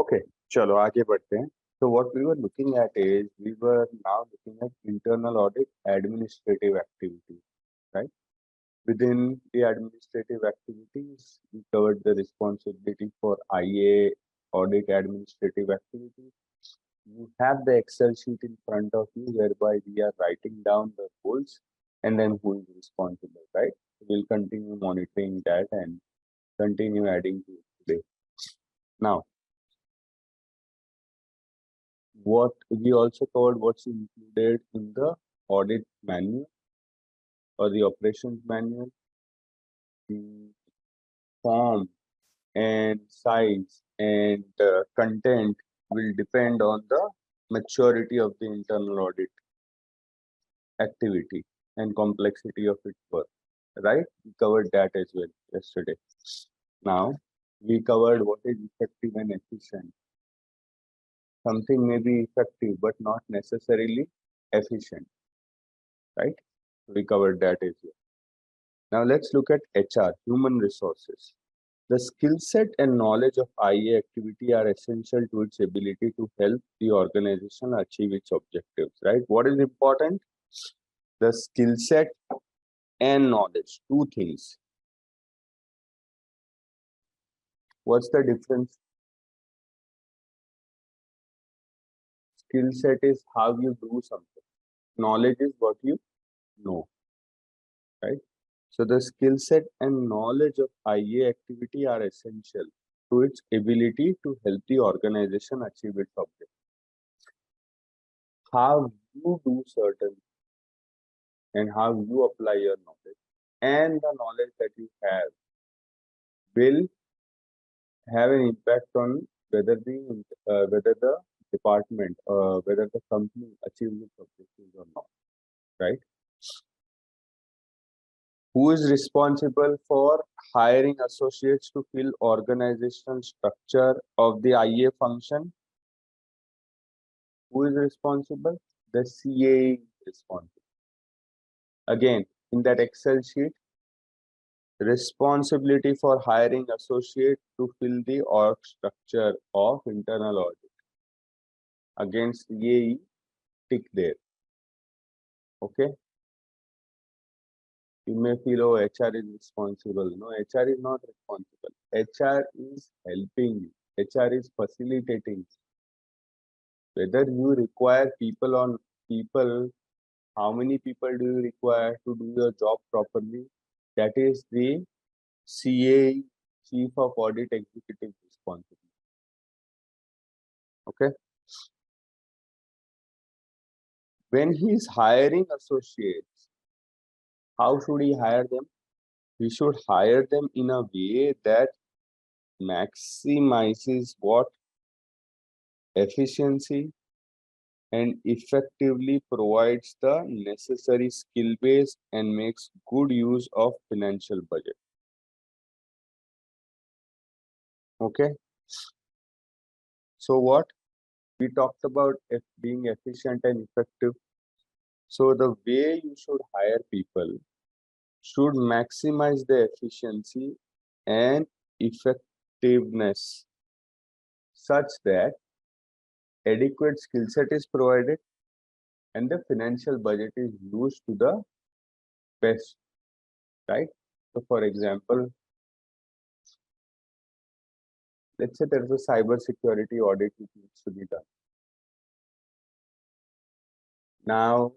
Okay, चलो आगे बढ़ते हैं. So what we were looking at is we were now looking at internal audit administrative activities, right? Within the administrative activities, we covered the responsibility for IIA audit administrative activities. You have the Excel sheet in front of you whereby we are writing down the goals and then who is responsible, right? We'll continue monitoring that and continue adding to it today. Now, what we also covered what's included in the audit manual or the operations manual, the form and size and content will depend on the maturity of the internal audit activity and complexity of its work, right? We covered that as well yesterday. Now, we covered what is effective and efficient. Something may be effective but not necessarily efficient, right? We covered that as well. Now let's look at HR, human resources. The skill set and knowledge of IA activity are essential to its ability to help the organization achieve its objectives, right? What is important? The skill set and knowledge, two things. What's the difference? Skill set is how you do something. Knowledge is what you know, right? So the skill set and knowledge of IA activity are essential to its ability to help the organization achieve its objective. How you do certain and how you apply your knowledge and the knowledge that you have will have an impact on whether the department whether the company achieves its objectives or not, right? Who is responsible for hiring associates to fill organizational structure of the IA function? Who is responsible? The CAE is responsible. Again, in that Excel sheet, responsibility for hiring associate to fill the org structure of internal audit. Against CAE, tick there. Okay. You may feel, oh, HR is responsible. No, HR is not responsible. HR is helping you. HR is facilitating. Whether you require people on people, how many people do you require to do your job properly? That is the CAE, Chief of Audit Executives responsibility. Okay. When he is hiring associates, how should he hire them? He should hire them in a way that maximizes what? Efficiency and effectively provides the necessary skill base and makes good use of financial budget. Okay. So what? We talked about being efficient and effective. So the way you should hire people should maximize the efficiency and effectiveness such that adequate skill set is provided and the financial budget is used to the best, right? So for example, let's say there's a cyber security audit which needs to be done. Now,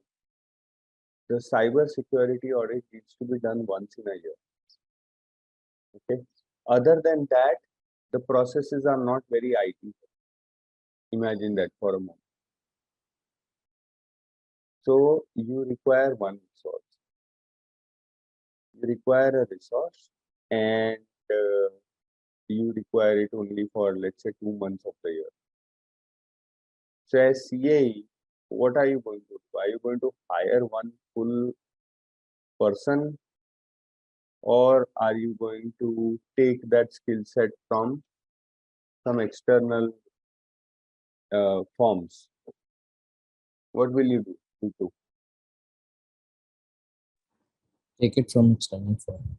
the cyber security audit needs to be done once in a year. Okay. Other than that, the processes are not very IT. Imagine that for a moment. So you require one resource. You require a resource and you require it only for, let's say, 2 months of the year. So as CAE, what are you going to do? Are you going to hire one full person or are you going to take that skill set from some external forms? What will you do? Ritu? Take it from external form.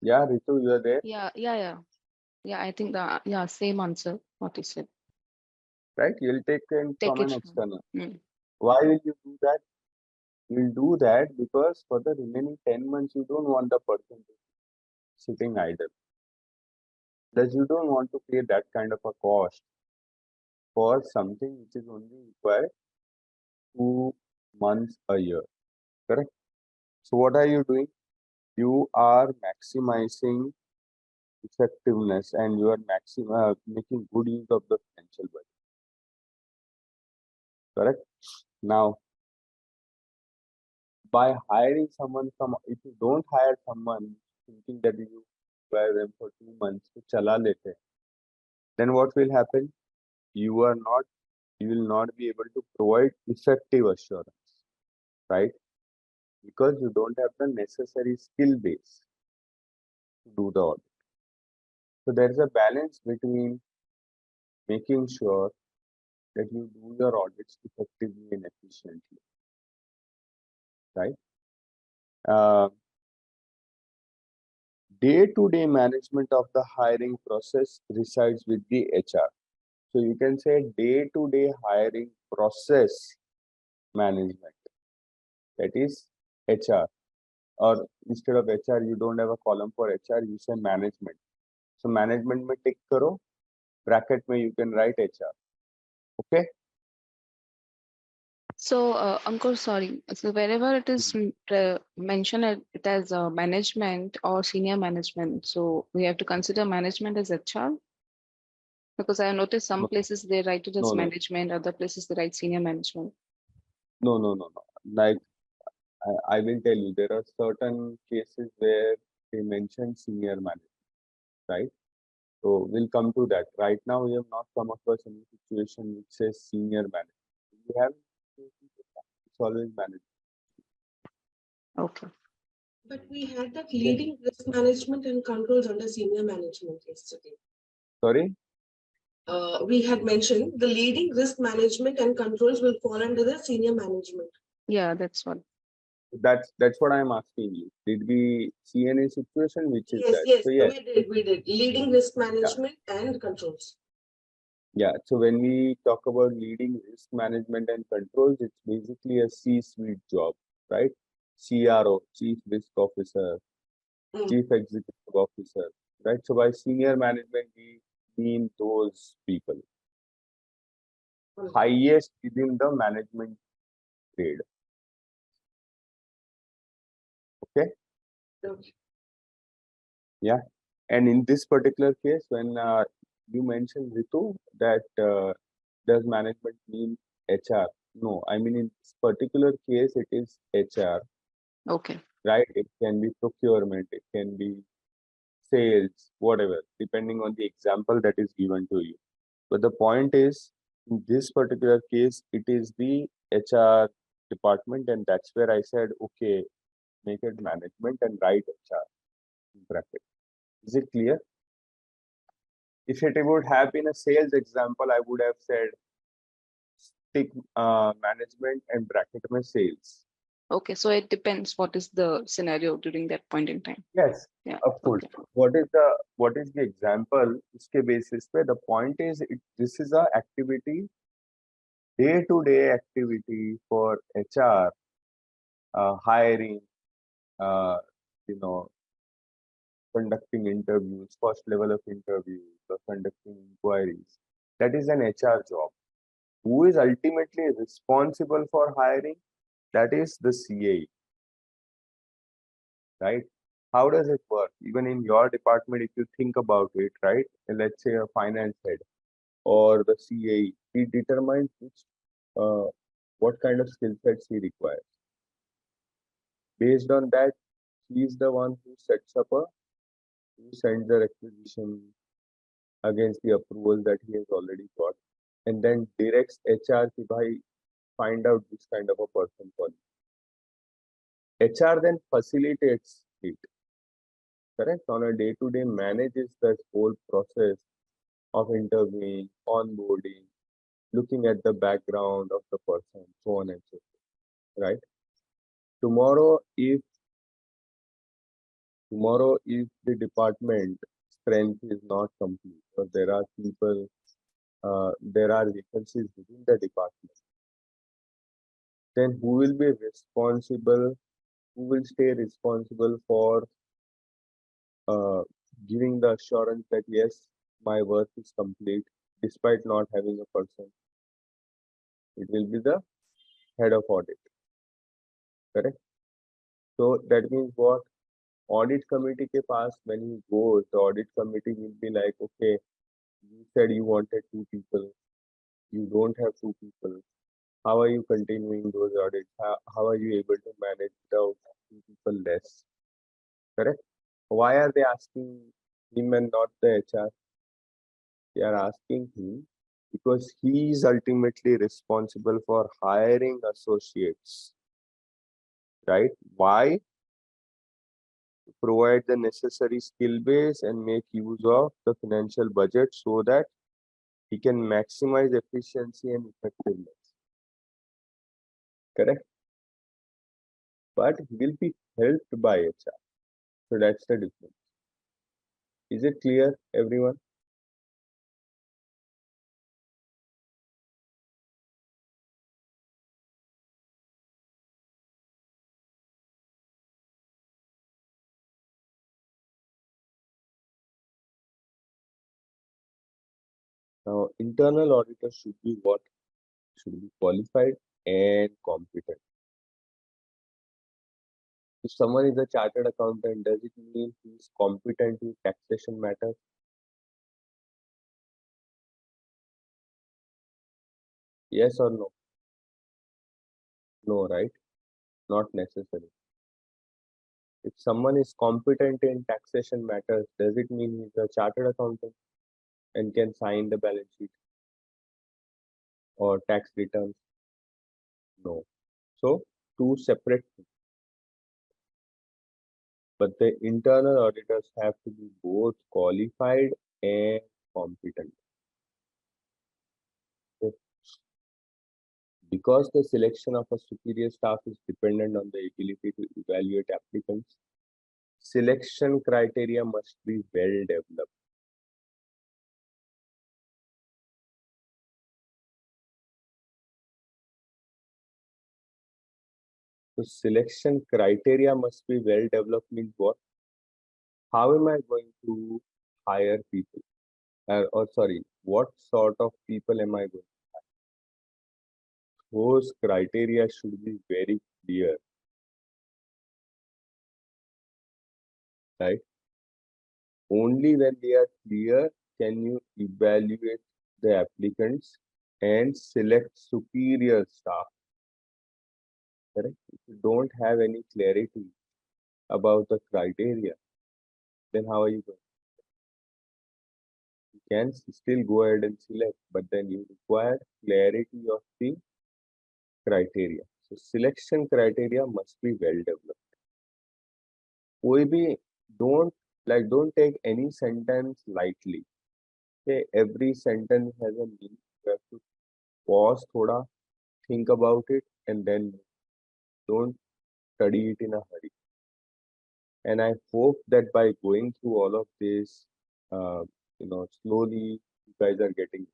Yeah, Ritu, you are there? Yeah. Yeah, I think the same answer what you said. right? You'll take in Take from it an from. external. Mm. Why will you do that? You'll do that because for the remaining 10 months, you don't want the person to be sitting idle. Plus, you don't want to pay that kind of a cost for something which is only required 2 months a year. Correct? So, what are you doing? You are maximizing effectiveness and you are making good use of the financial budget. Correct? Now, by hiring someone from, if you don't hire someone thinking that you hire them for 2 months to chala lete, then what will happen? You will not be able to provide effective assurance, right? Because you don't have the necessary skill base to do the audit. So there is a balance between making sure that you do your audits effectively and efficiently, right? Day-to-day management of the hiring process resides with the HR. So you can say day-to-day hiring process management, that is HR. Or instead of HR, you don't have a column for HR, you say management. So management में tick करो, bracket में you can write HR. Okay? So, Ankur, sorry. So wherever it is mentioned it as management or senior management, so we have to consider management as HR, because I noticed some No, places they write it as no, no, management, other places they write senior management. no. Like I will tell you, there are certain cases where they mention senior management, right? So we'll come to that. Right now, we have not come across any situation which says senior management. We have it's always management. Okay. But we had that Okay. leading risk management and controls under senior management yesterday. Sorry? We had mentioned the leading risk management and controls will fall under the senior management. Yeah, that's what. That's what I'm asking you. Did we see any situation which is that? Yes, So yes, we did. Leading risk management and controls. yeah. So when we talk about leading risk management and controls, it's basically a C-suite job, right? CRO, Chief Risk Officer, Chief Executive Officer, right? So by senior management, we mean those people. Highest within the management grade. Okay. Okay. Yeah. And in this particular case, when you mentioned Ritu that does management mean HR? No, I mean in this particular case, it is HR, Okay. right? It can be procurement, it can be sales, whatever, depending on the example that is given to you. But the point is, in this particular case, it is the HR department, and that's where I said, okay, make it management and write HR in bracket. Is it clear? If it would have been a sales example, I would have said stick management and bracket में sales. Okay. So it depends what is the scenario during that point in time. Yes, Yeah. of course. Okay. What is the example? उसके basis पे the point is this is a activity, day-to-day activity for HR, hiring, uh, you know, conducting interviews, first level of interviews, or conducting inquiries. That is an HR job. Who is ultimately responsible for hiring? That is the CAE, right? How does it work? Even in your department, if you think about it, right? Let's say a finance head or the CAE, he determines what kind of skill sets he requires. Based on that, he is the one who who sends the requisition against the approval that he has already got, and then directs HR to find out this kind of a person for you. HR then facilitates it, correct? On a day-to-day manages that whole process of interviewing, onboarding, looking at the background of the person, so on and so forth, right? Tomorrow, if the department strength is not complete, or there are people, there are vacancies within the department, then who will be responsible, who will stay responsible for giving the assurance that yes, my work is complete despite not having a person? It will be the head of audit, correct? So that means what? Audit committee ke paas when he goes, the audit committee will be like, okay, you said you wanted 2 people, you don't have 2 people. How are you continuing those audits? How are you able to manage without 2 people less? Correct? Why are they asking him and not the HR? They are asking him because he is ultimately responsible for hiring associates. Right? Why? Provide the necessary skill base and make use of the financial budget so that he can maximize efficiency and effectiveness. Correct? But he will be helped by HR. So that's the difference. Is it clear, everyone? Now, internal auditor should be what? Should be qualified and competent. If someone is a chartered accountant, does it mean he is competent in taxation matters? Yes or no? No, right? Not necessary. If someone is competent in taxation matters, does it mean he's a chartered accountant and can sign the balance sheet or tax returns? No. So, two separate things. But the internal auditors have to be both qualified and competent. Okay. Because the selection of a superior staff is dependent on the ability to evaluate applicants, selection criteria must be well developed. So selection criteria must be well developed means what? How am I going to hire people? Or sorry, what sort of people am I going to hire? Those criteria should be very clear, right? Only when they are clear can you evaluate the applicants and select superior staff. Correct? If you don't have any clarity about the criteria, then how are you going? You can still go ahead and select, but then you require clarity of the criteria. So selection criteria must be well developed. कोई भी don't take any sentence lightly. Okay, every sentence has a meaning. You have to pause thoda, think about it, and then don't study it in a hurry. And I hope that by going through all of this, slowly you guys are getting.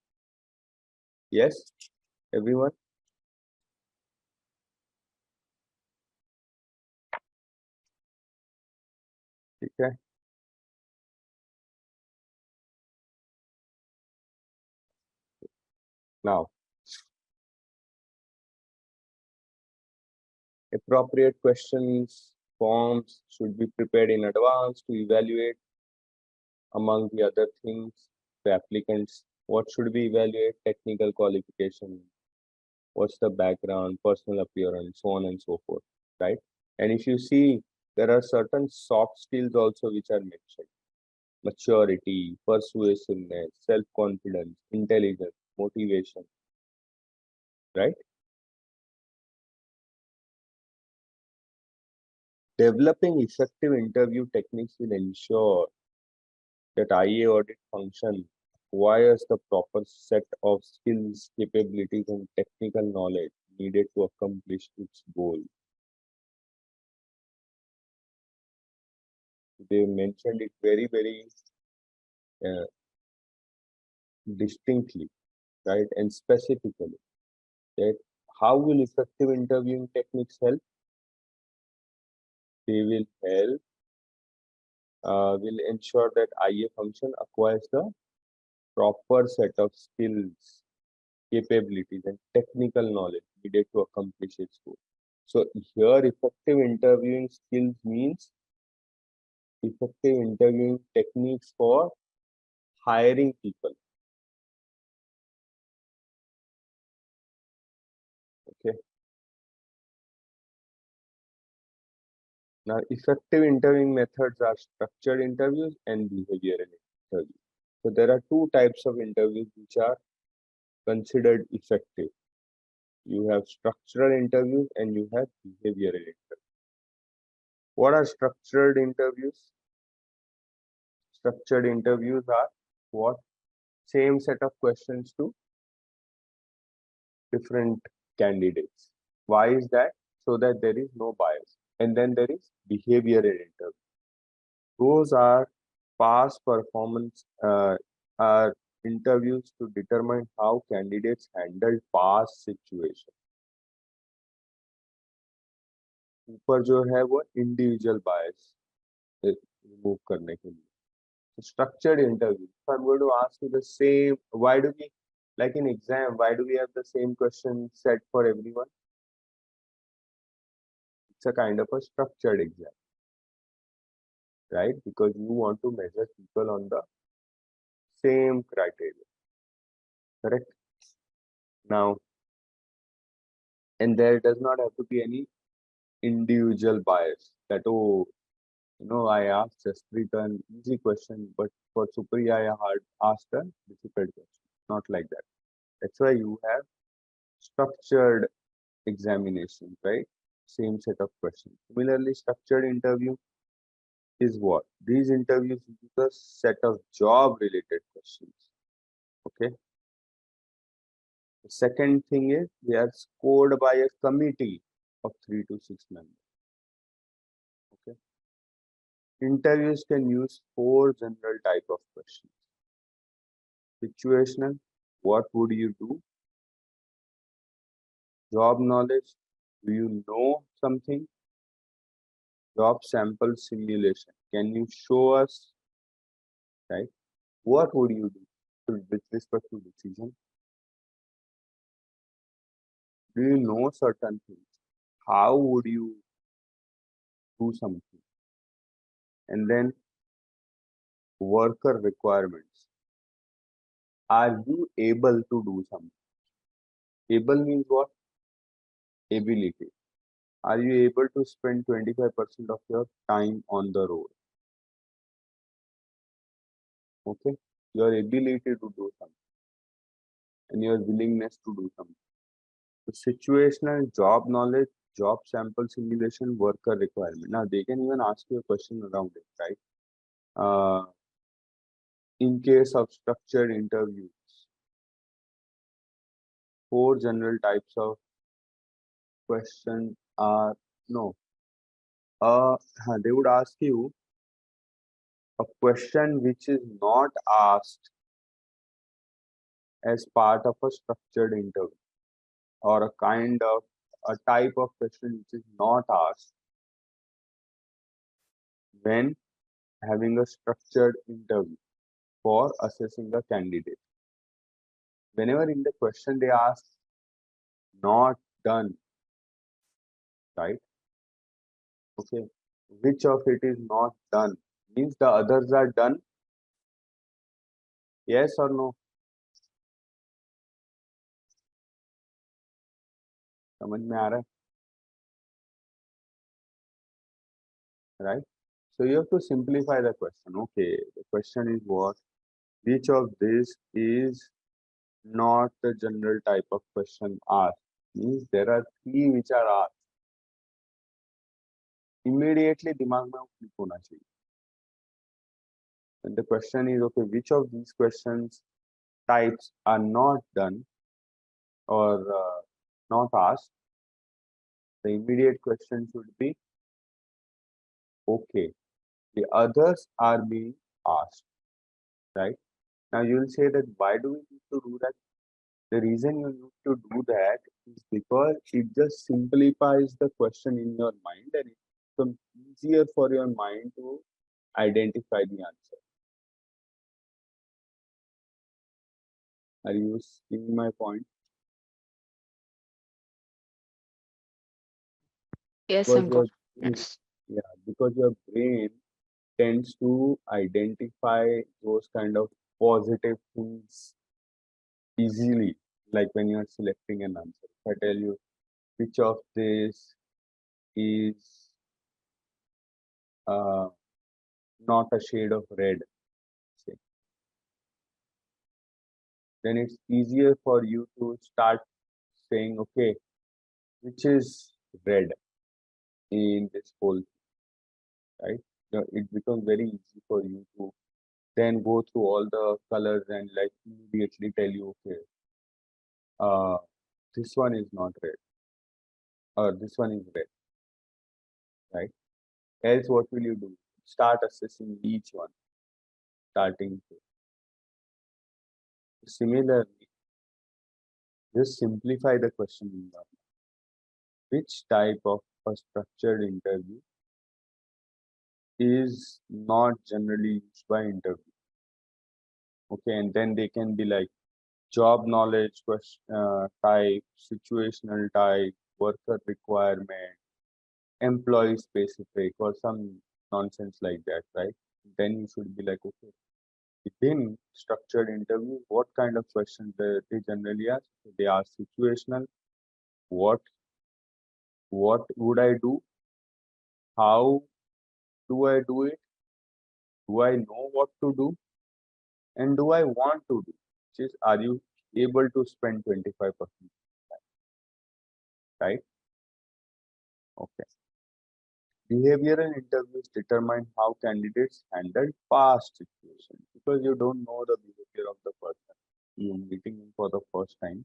Yes, everyone. Okay. Now, appropriate questions, forms should be prepared in advance to evaluate, among the other things, the applicants. What should we evaluate? Technical qualification, what's the background, personal appearance, so on and so forth, right? And if you see, there are certain soft skills also which are mentioned. Maturity, persuasiveness, self-confidence, intelligence, motivation, right? Developing effective interview techniques will ensure that IA audit function acquires the proper set of skills, capabilities, and technical knowledge needed to accomplish its goal. They mentioned it very, very distinctly, right, and specifically. That how will effective interviewing techniques help? They will help, will ensure that IA function acquires the proper set of skills, capabilities, and technical knowledge needed to accomplish its goal. So here, effective interviewing skills means effective interviewing techniques for hiring people. Okay. Now, effective interviewing methods are structured interviews and behavioral interviews. So there are two types of interviews which are considered effective. You have structural interviews and you have behavioral interviews. What are structured interviews? Structured interviews are what? Same set of questions to different candidates. Why is that? So that there is no bias. And then there is behavioral interview. Those are past performance are interviews to determine how candidates handled past situations. ऊपर जो है वो individual bias remove करने के लिए. So structured interview. If I'm going to ask you the same, why do we, like in exam, why do we have the same question set for everyone? It's a kind of a structured exam, right? Because you want to measure people on the same criteria, correct? Now, and there does not have to be any individual bias that, oh, you know, I asked Jaspreet an easy question, but for Supriya I asked a difficult question. Not like that. That's why you have structured examination, right? Same set of questions. Similarly, structured interview is what? These interviews use a set of job related questions. Okay. The second thing is they are scored by a committee of 3 to 6 members. Okay. Interviews can use 4 general type of questions. Situational, what would you do? Job knowledge, do you know something? Job sample simulation, can you show us, right? What would you do with respect to decision? Do you know certain things? How would you do something? And then worker requirements. Are you able to do something? Able means what? Ability. Are you able to spend 25% of your time on the road? Okay. Your ability to do something and your willingness to do something. So situational, job knowledge, job sample simulation, worker requirement. Now they can even ask you a question around it, right? In case of structured interviews, 4 general types of questions are no. They would ask you a question which is not asked as part of a structured interview, or a kind of a type of question which is not asked when having a structured interview for assessing a candidate. Whenever in the question they ask not done, right? Okay, which of it is not done? Means the others are done. Yes or no? समझ में आ रहा है? Right? So you have to simplify the question. Okay, the question is what? Which of this is not the general type of question asked? Means there are 3 which are asked. Immediately दिमाग में click होना चाहिए. And the question is, okay, which of these questions types are not done or not asked? The immediate question should be, okay, the others are being asked. right? Now you will say that why do we need to do that? The reason you need to do that is because it just simplifies the question in your mind and it becomes easier for your mind to identify the answer. Are you seeing my point? Yes, Because Ankur. brain, Yes. because your brain tends to identify those kind of positive things easily, like when you are selecting an answer. If I tell you which of this is uh, not a shade of red, say, then it's easier for you to start saying, okay, which is red in this whole, right? It becomes very easy for you to then go through all the colors and like immediately tell you, okay, uh, this one is not red or this one is red, right? Else, what will you do? Start assessing each one, starting to. Similarly, just simplify the question in your mind. Which type of a structured interview is not generally used by interview? Okay, and then they can be like job knowledge question, type, situational type, worker requirement, employee specific, or some nonsense like that, right? Then you should be like, okay, within structured interview, what kind of questions they generally ask? They ask situational, what would I do? How do I do it? Do I know what to do? And do I want to do? Which is, are you able to spend 25%, right? Okay. Behavioral interviews determine how candidates handle past situations because you don't know the behavior of the person you're meeting him for the first time.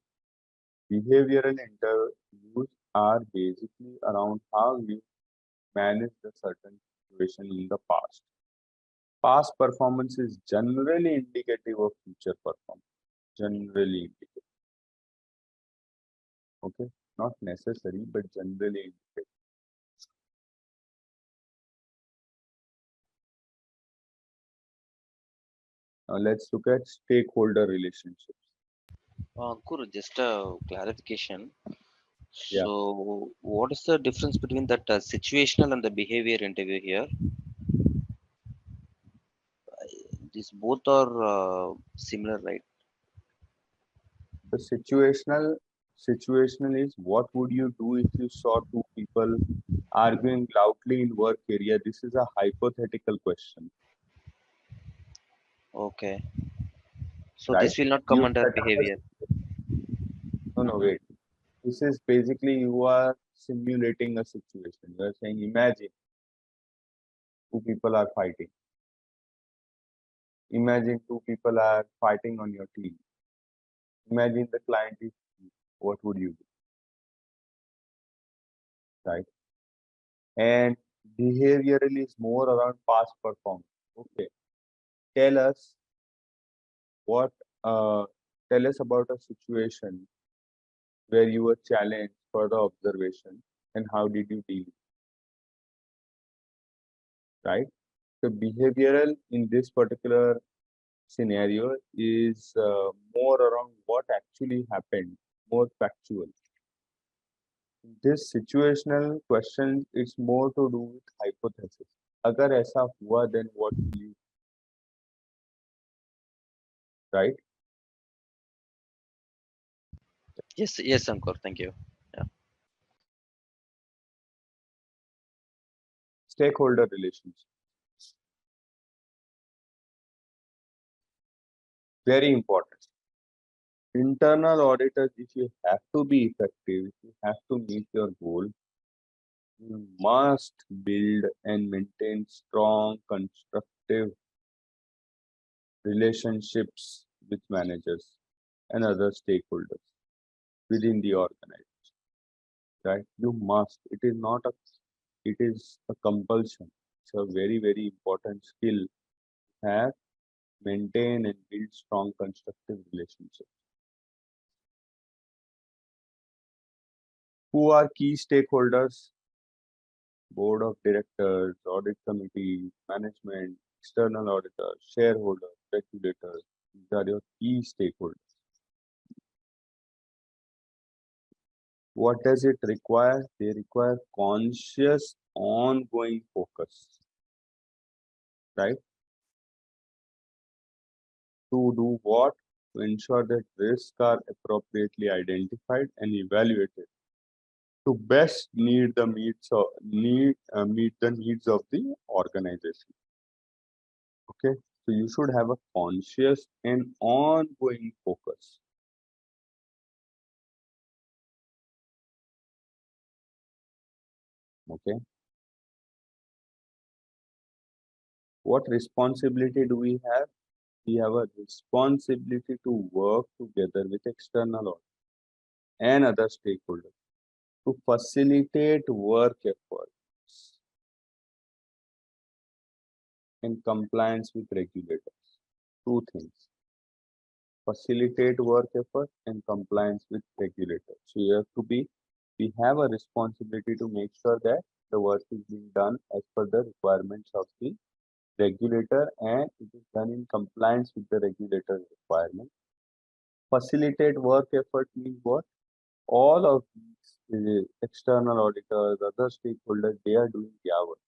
Behavioral interviews are basically around how you manage the certain situation in the past. Past performance is generally indicative of future performance. Generally indicative. Okay, not necessary, but generally indicative. Now let's look at stakeholder relationships. Ankur, just a clarification. Yeah, So, what is the difference between that situational and the behavior interview here? These both are similar, right? the situational is what would you do if you saw two people arguing loudly in work area? This is a hypothetical question, Okay. So right? this will not come You under set up a behavior. no, wait. This is basically you are simulating a situation. You are saying, imagine two people are fighting. Imagine two people are fighting on your team. Imagine the client is you. What would you do, right? And behavioral is more around past performance. Okay, tell us what. Tell us about a situation where you were challenged for the observation and how did you deal, right? So behavioral in this particular scenario is more around what actually happened, more factual. This situational question is more to do with hypothesis. अगर ऐसा हुआ, then what will you, right? Yes, yes, Ankur. Thank you. Yeah. Stakeholder relations, very important. Internal auditors, if you have to be effective, if you have to meet your goal, you must build and maintain strong, constructive relationships with managers and other stakeholders within the organization, right? You must. It is not a, it is a compulsion. It's a very, very important skill to have maintain and build strong constructive relationships. Who are key stakeholders? Board of directors, audit committee, management, external auditors, shareholders, regulators. These are your key stakeholders. What does it require? They require conscious, ongoing focus, right? To do what? To ensure that risks are appropriately identified and evaluated to best meet the needs of the organization. Okay, so you should have a conscious and ongoing focus. Okay, what responsibility do we have? We have a responsibility to work together with external audit and other stakeholders to facilitate work efforts in compliance with regulators. Two things: facilitate work effort and compliance with regulators. So you have to be, we have a responsibility to make sure that the work is being done as per the requirements of the regulator and it is done in compliance with the regulator's requirement. Facilitate work effort means what? All of these external auditors, other stakeholders, they are doing their work.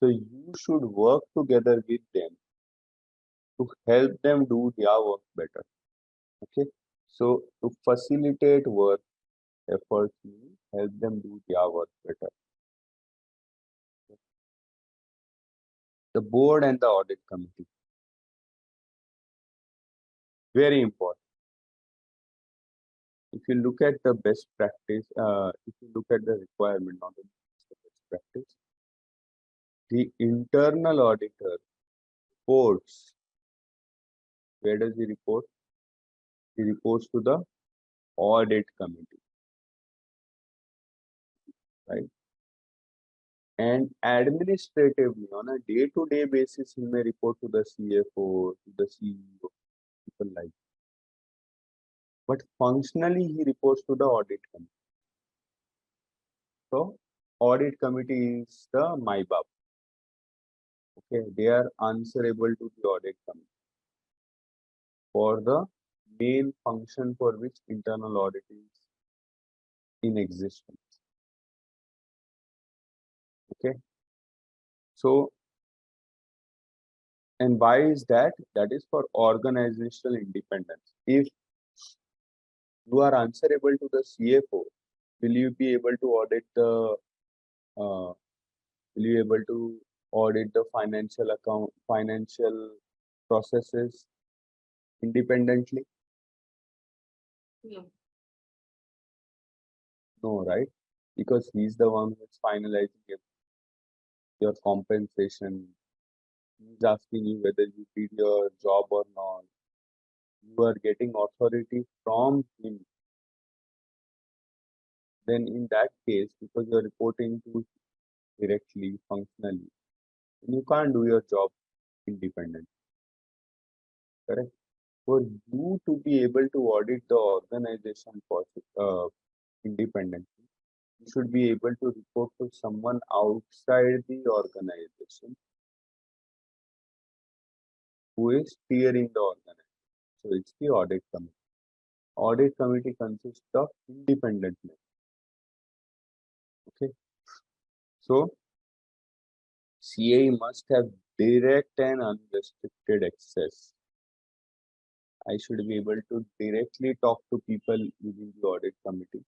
So you should work together with them to help them do their work better. Okay, so to facilitate work efforts means help them do their work better. The board and the audit committee, very important. If you look at the best practice, if you look at the requirement, not the best practice, the internal auditor reports. Where does he report? He reports to the audit committee, right? And administratively, on a day-to-day basis, he may report to the CFO, to the CEO, people like that. But functionally, he reports to the audit committee. So, audit committee is the MyBab. Okay, they are answerable to the audit committee for the main function for which internal audit is in existence. Okay, so, and why is that? That is for organizational independence. If you are answerable to the CFO, will you be able to audit the financial processes independently? Yeah. No, right? Because he's the one who's finalizing your compensation. He's asking you whether you did your job or not. You are getting authority from him. Then in that case, because you're reporting to directly, functionally, you can't do your job independently. Correct? For you to be able to audit the organization independently, you should be able to report to someone outside the organization who is steering the organization. So it's the audit committee. Audit committee consists of independent members. Okay. So CAE must have direct and unrestricted access. I should be able to directly talk to people within the audit committee,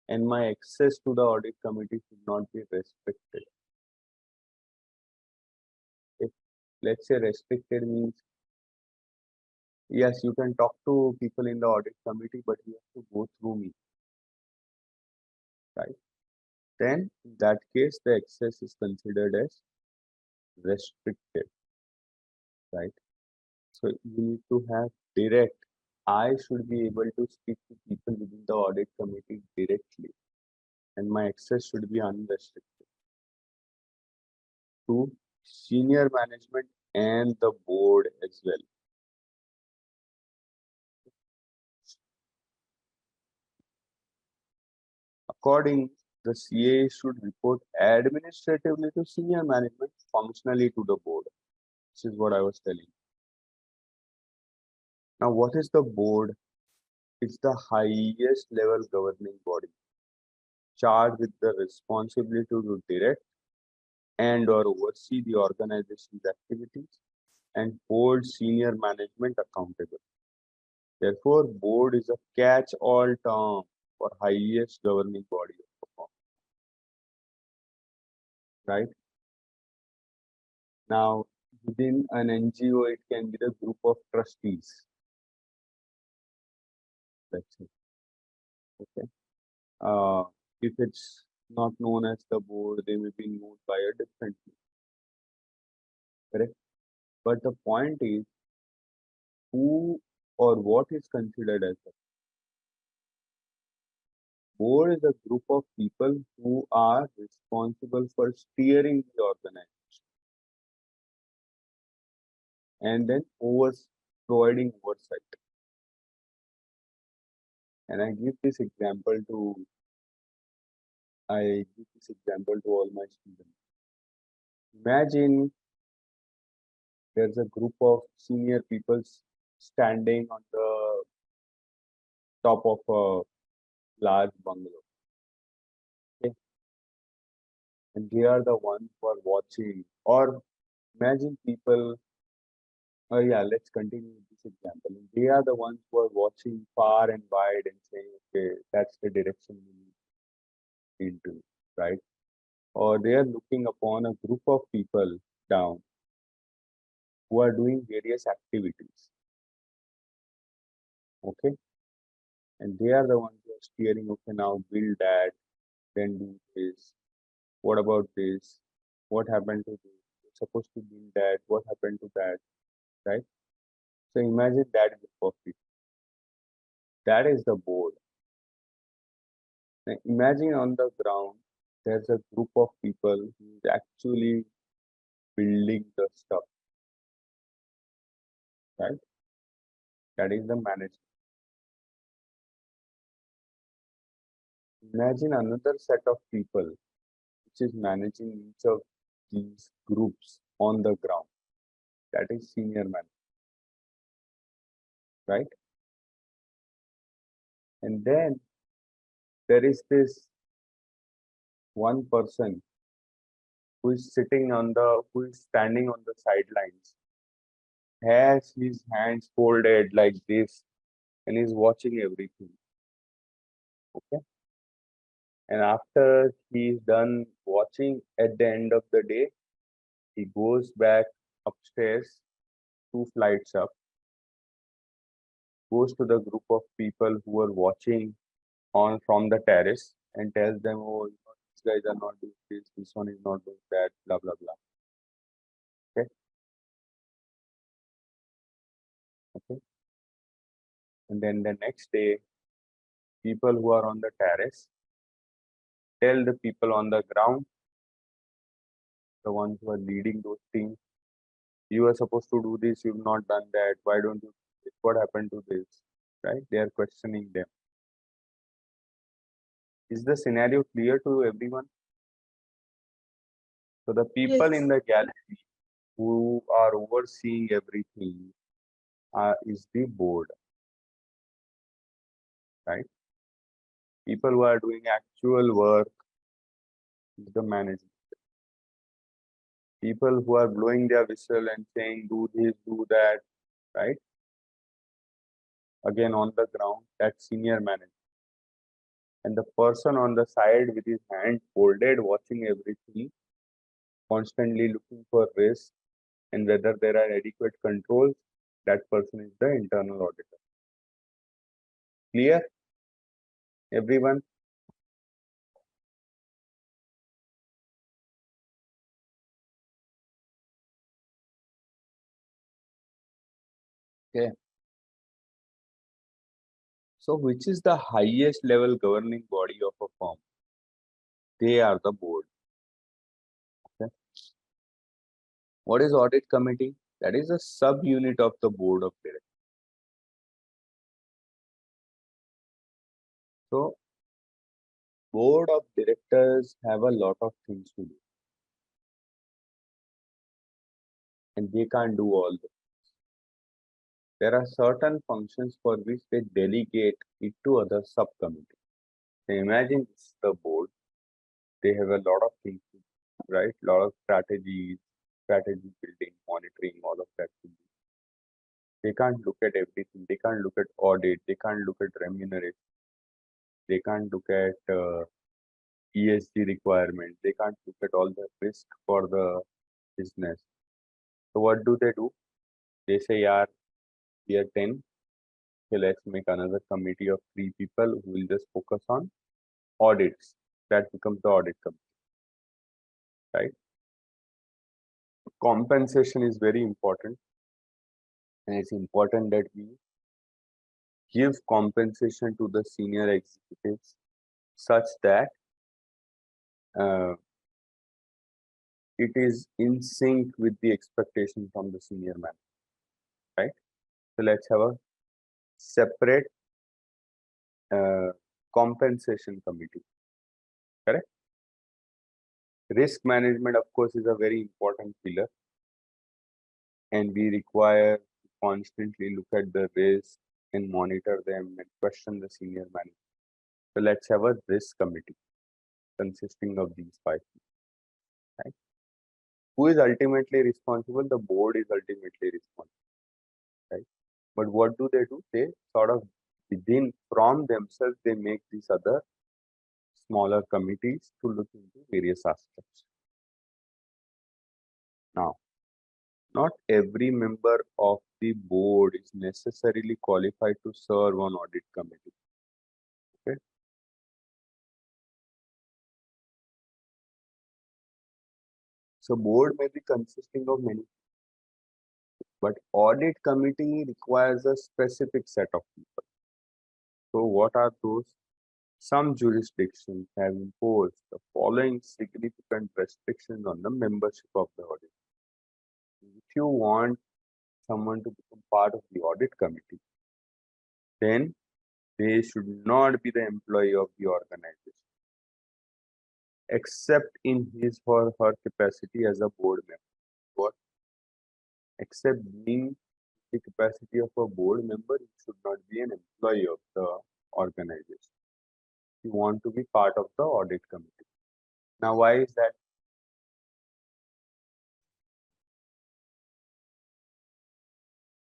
and my access to the audit committee should not be restricted. If, let's say, restricted means, yes, you can talk to people in the audit committee, but you have to go through me, right? Then in that case, the access is considered as restricted, right? So you need to have direct. I should be able to speak to people within the audit committee directly, and my access should be unrestricted. To senior management and the board as well. According, the CA should report administratively to senior management, functionally to the board. This is what I was telling. Now, what is the board? It's the highest level governing body, charged with the responsibility to direct and or oversee the organization's activities and hold senior management accountable. Therefore, board is a catch-all term for highest governing body of the firm. Right? Now, within an NGO, it can be the group of trustees. That's it. Okay. If it's not known as the board, they may be known by a different name. Correct? But the point is, who or what is considered as a board is a group of people who are responsible for steering the organization and then providing oversight. And I give this example to all my students. Imagine there's a group of senior people standing on the top of a large bungalow. Okay. And they are the ones who are watching. Or imagine people, let's continue with this example. And they are the ones who are watching far and wide and saying, okay, that's the direction we need into, right? Or they are looking upon a group of people down who are doing various activities. Okay. And they are the ones who are steering, okay, now build that, then do this. What about this? What happened to this? You're supposed to build that. What happened to that? Right? So imagine that group of people. That is the board. Now imagine on the ground, there's a group of people who is actually building the stuff. Right? That is the management. Imagine another set of people which is managing each of these groups on the ground. That is senior management. Right? And then there is this one person who is standing on the sidelines, has his hands folded like this, and is watching everything. Okay. And after he is done watching, at the end of the day, he goes back upstairs, 2 flights up, goes to the group of people who are watching from the terrace and tells them, oh, these guys are not doing this one is not doing that, blah, blah, blah. Okay. Okay. And then the next day, people who are on the terrace tell the people on the ground, the ones who are leading those teams, you are supposed to do this, you've not done that, why don't you do this? What happened to this? Right? They are questioning them. Is the scenario clear to everyone? So the people in the gallery who are overseeing everything is the board. Right? People who are doing actual work is the management. People who are blowing their whistle and saying, do this, do that, right? Again, on the ground, that's senior management. And the person on the side with his hand folded, watching everything, constantly looking for risk and whether there are adequate controls, that person is the internal auditor. Clear? Everyone? Okay. So which is the highest level governing body of a firm? They are the board. Okay. What is audit committee? That is a subunit of the board of directors. So, board of directors have a lot of things to do, and they can't do all the. There are certain functions for which they delegate it to other subcommittees. So imagine this is the board. They have a lot of things to do, right? A lot of strategies, strategy building, monitoring, all of that to do. They can't look at everything. They can't look at audit. They can't look at remuneration. They can't look at ESG requirements. They can't look at all the risk for the business. So what do? They say, yeah, we are 10. Okay, let's make another committee of 3 people who will just focus on audits. That becomes the audit committee, right? Compensation is very important. And it's important that we give compensation to the senior executives such that it is in sync with the expectation from the senior manager, right? So let's have a separate compensation committee, correct? Risk management, of course, is a very important pillar, and we require to constantly look at the risk and monitor them and question the senior manager. So let's have a risk committee consisting of these 5 people, right? Who is ultimately responsible? The board is ultimately responsible, right? But what do? They sort of within from themselves, they make these other smaller committees to look into various aspects. Now, not every member of the board is necessarily qualified to serve on audit committee. Okay. So board may be consisting of many, but audit committee requires a specific set of people. So what are those? Some jurisdictions have imposed the following significant restrictions on the membership of the audit. If you want someone to become part of the audit committee, then they should not be the employee of the organization, except in his or her capacity as a board member. What? Except being the capacity of a board member, he should not be an employee of the organization. You want to be part of the audit committee. Now, why is that?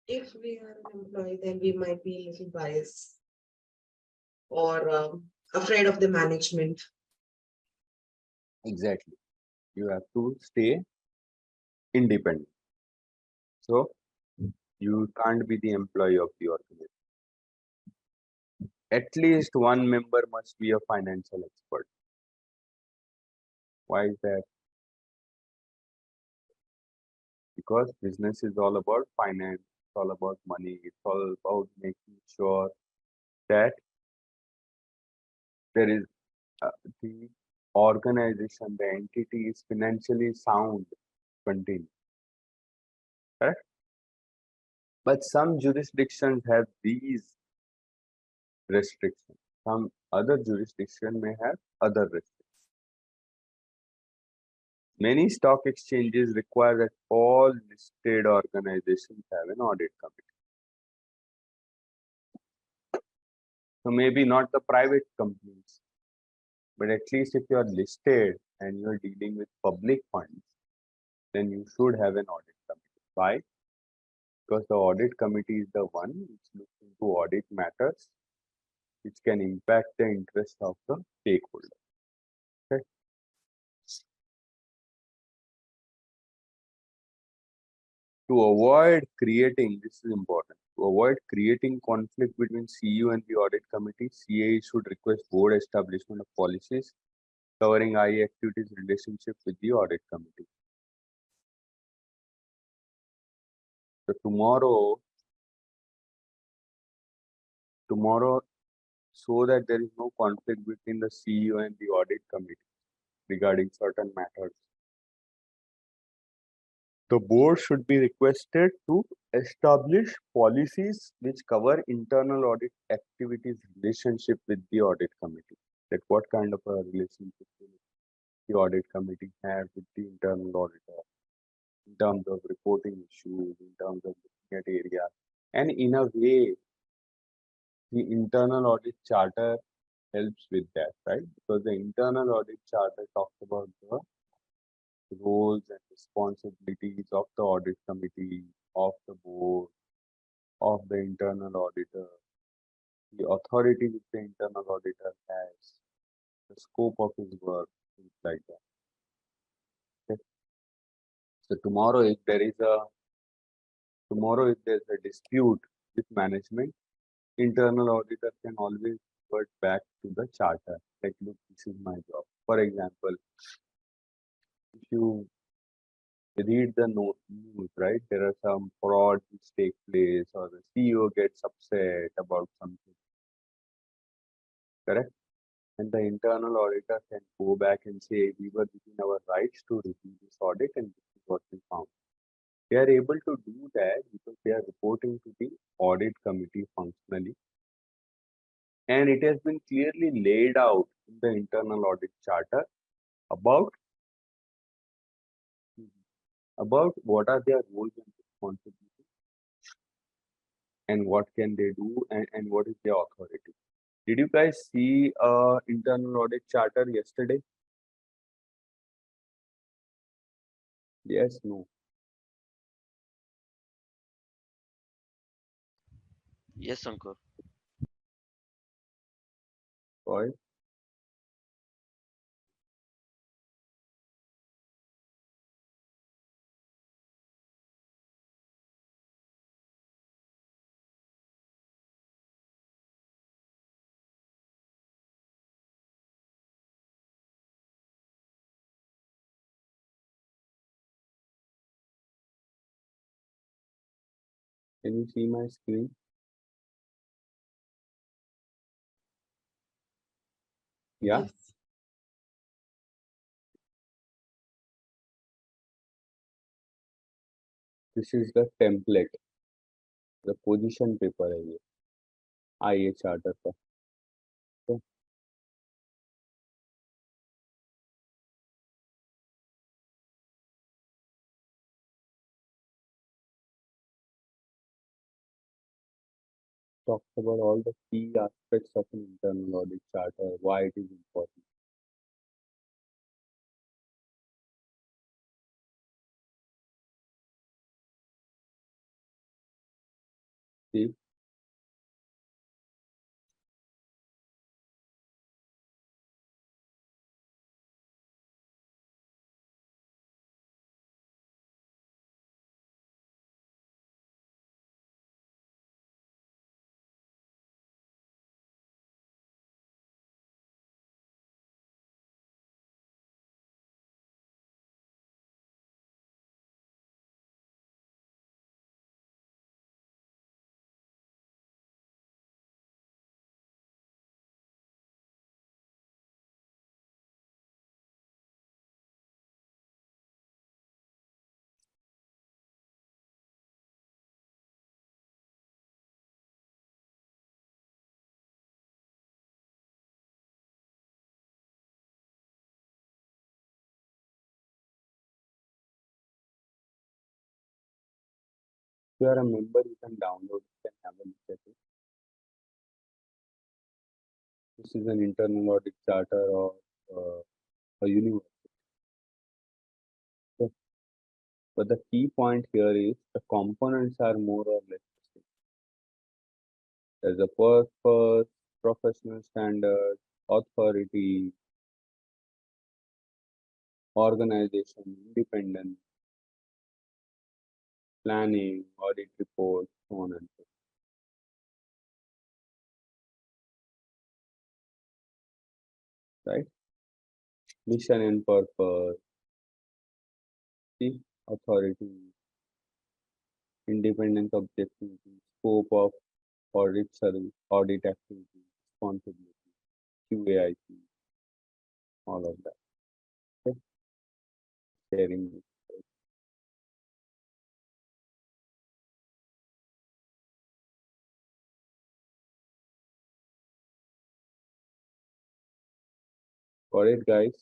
If we are an employee, then we might be a little biased or afraid of the management. Exactly. You have to stay independent. So, you can't be the employee of the organization. At least one member must be a financial expert. Why is that? Because business is all about finance, it's all about money, it's all about making sure that there is the organization, the entity is financially sound, continued. Correct? But some jurisdictions have these restrictions. Some other jurisdiction may have other restrictions. Many stock exchanges require that all listed organizations have an audit committee. So maybe not the private companies, but at least if you are listed and you are dealing with public funds, then you should have an audit committee. Why? Because the audit committee is the one which looks into audit matters which can impact the interest of the stakeholder. Okay. To avoid creating, this is important, to avoid creating conflict between CU and the audit committee, CAE should request board establishment of policies covering IIA activities relationship with the audit committee. So tomorrow, so that there is no conflict between the CU and the audit committee regarding certain matters, The board should be requested to establish policies which cover internal audit activities relationship with the audit committee. That what kind of a relationship will the audit committee have with the internal auditor in terms of reporting issues, in terms of looking at areas. And in a way, the internal audit charter helps with that, right? Because the internal audit charter talks about the roles and responsibilities of the audit committee, of the board, of the internal auditor, the authority which the internal auditor has, the scope of his work, things like that. Okay. So tomorrow, if there's a dispute with management, internal auditor can always revert back to the charter. Like, look, this is my job. For example, if you read the news, right? There are some fraud which take place, or the CEO gets upset about something, correct? And the internal auditor can go back and say, we were within our rights to review this audit and this is what we found. They are able to do that because they are reporting to the audit committee functionally. And it has been clearly laid out in the internal audit charter about what are their roles and responsibilities and what can they do and what is their authority. Did you guys see internal audit charter yesterday? Yes, no. Yes, Ankur. Why? Can you see my screen? Yeah. Yes. This is the template, the position paper है ये IA charter का. Okay. Talks about all the key aspects of an internal audit charter, why it is important. See, if you are a member, you can download it and have a look at it. This is an internal audit charter of a university. Okay. But the key point here is the components are more or less the same. There's a purpose, professional standard, authority, organization, independence, planning, audit report, so on and so forth, right? Mission and purpose, the authority, independence, objectivity, scope of audit service, audit activity, responsibility, QAIP, all of that. Okay. Sharing. Got it, guys?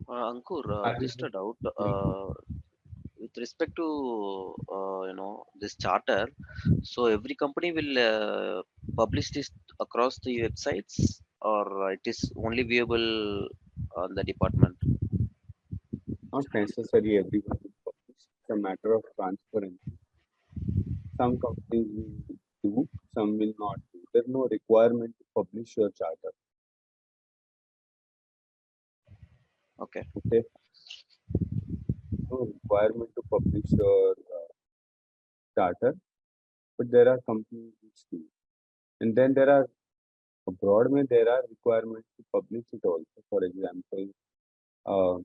Ankur, Are you just a doubt. yeah. With respect to this charter, so every company will publish this across the websites, or it is only viewable on the department? Not necessary everyone will publish. It's a matter of transparency. Some companies will do, some will not do. There's no requirement to publish your charter. Okay. Okay. No requirement to publish your charter, but there are companies which do. And then there are abroad, there are requirements to publish it also. For example,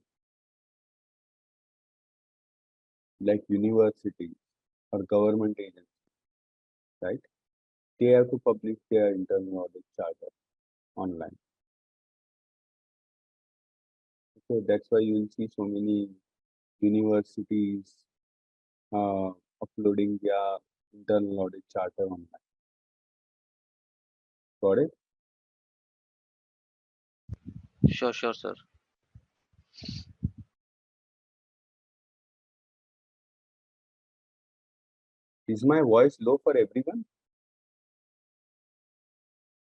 like universities or government agencies, right? They have to publish their internal audit charter online. So that's why you will see so many universities uploading their internal audit charter online. Got it? Sure, sir. Is my voice low for everyone?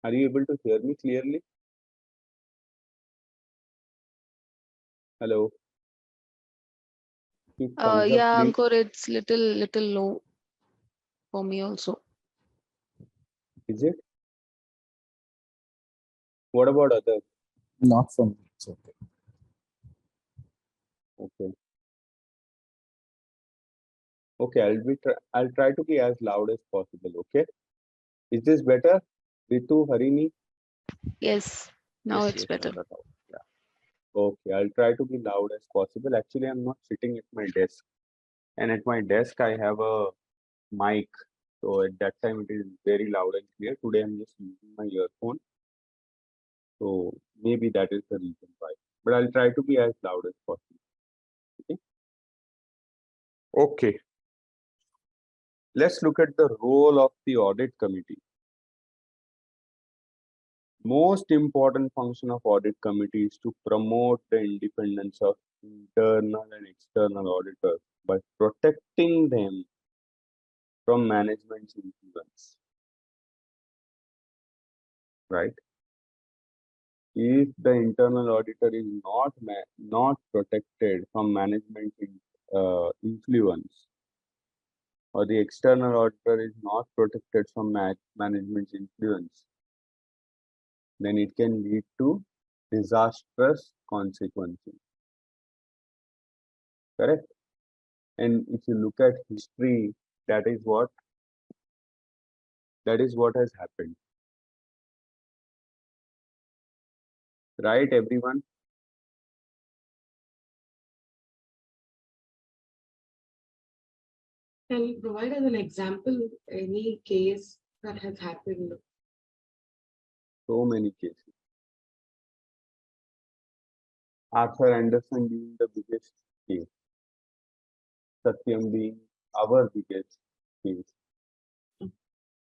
Are you able to hear me clearly? Hello? Keep thumbs up, Yeah, please. Ankur, it's little low for me also. Is it? What about others? Not from me. It's okay. Okay. Okay, I'll try to be as loud as possible. Okay. Is this better? Ritu, Harini? Yes, now it's Yes. better. Yeah. Okay, I'll try to be loud as possible. Actually, I'm not sitting at my desk. And at my desk, I have a mic. So at that time, it is very loud and clear. Today, I'm just using my earphone. So maybe that is the reason why. But I'll try to be as loud as possible. Okay. Okay. Let's look at the role of the audit committee. Most important function of audit committee is to promote the independence of internal and external auditors by protecting them from management's influence. Right? If the internal auditor is not protected from management influence, or the external auditor is not protected from management's influence, then it can lead to disastrous consequences. Correct? And if you look at history, that is what has happened. Right, everyone? Can you provide us an example, any case that has happened? So many cases. Arthur Anderson being the biggest case. Satyam being our biggest case.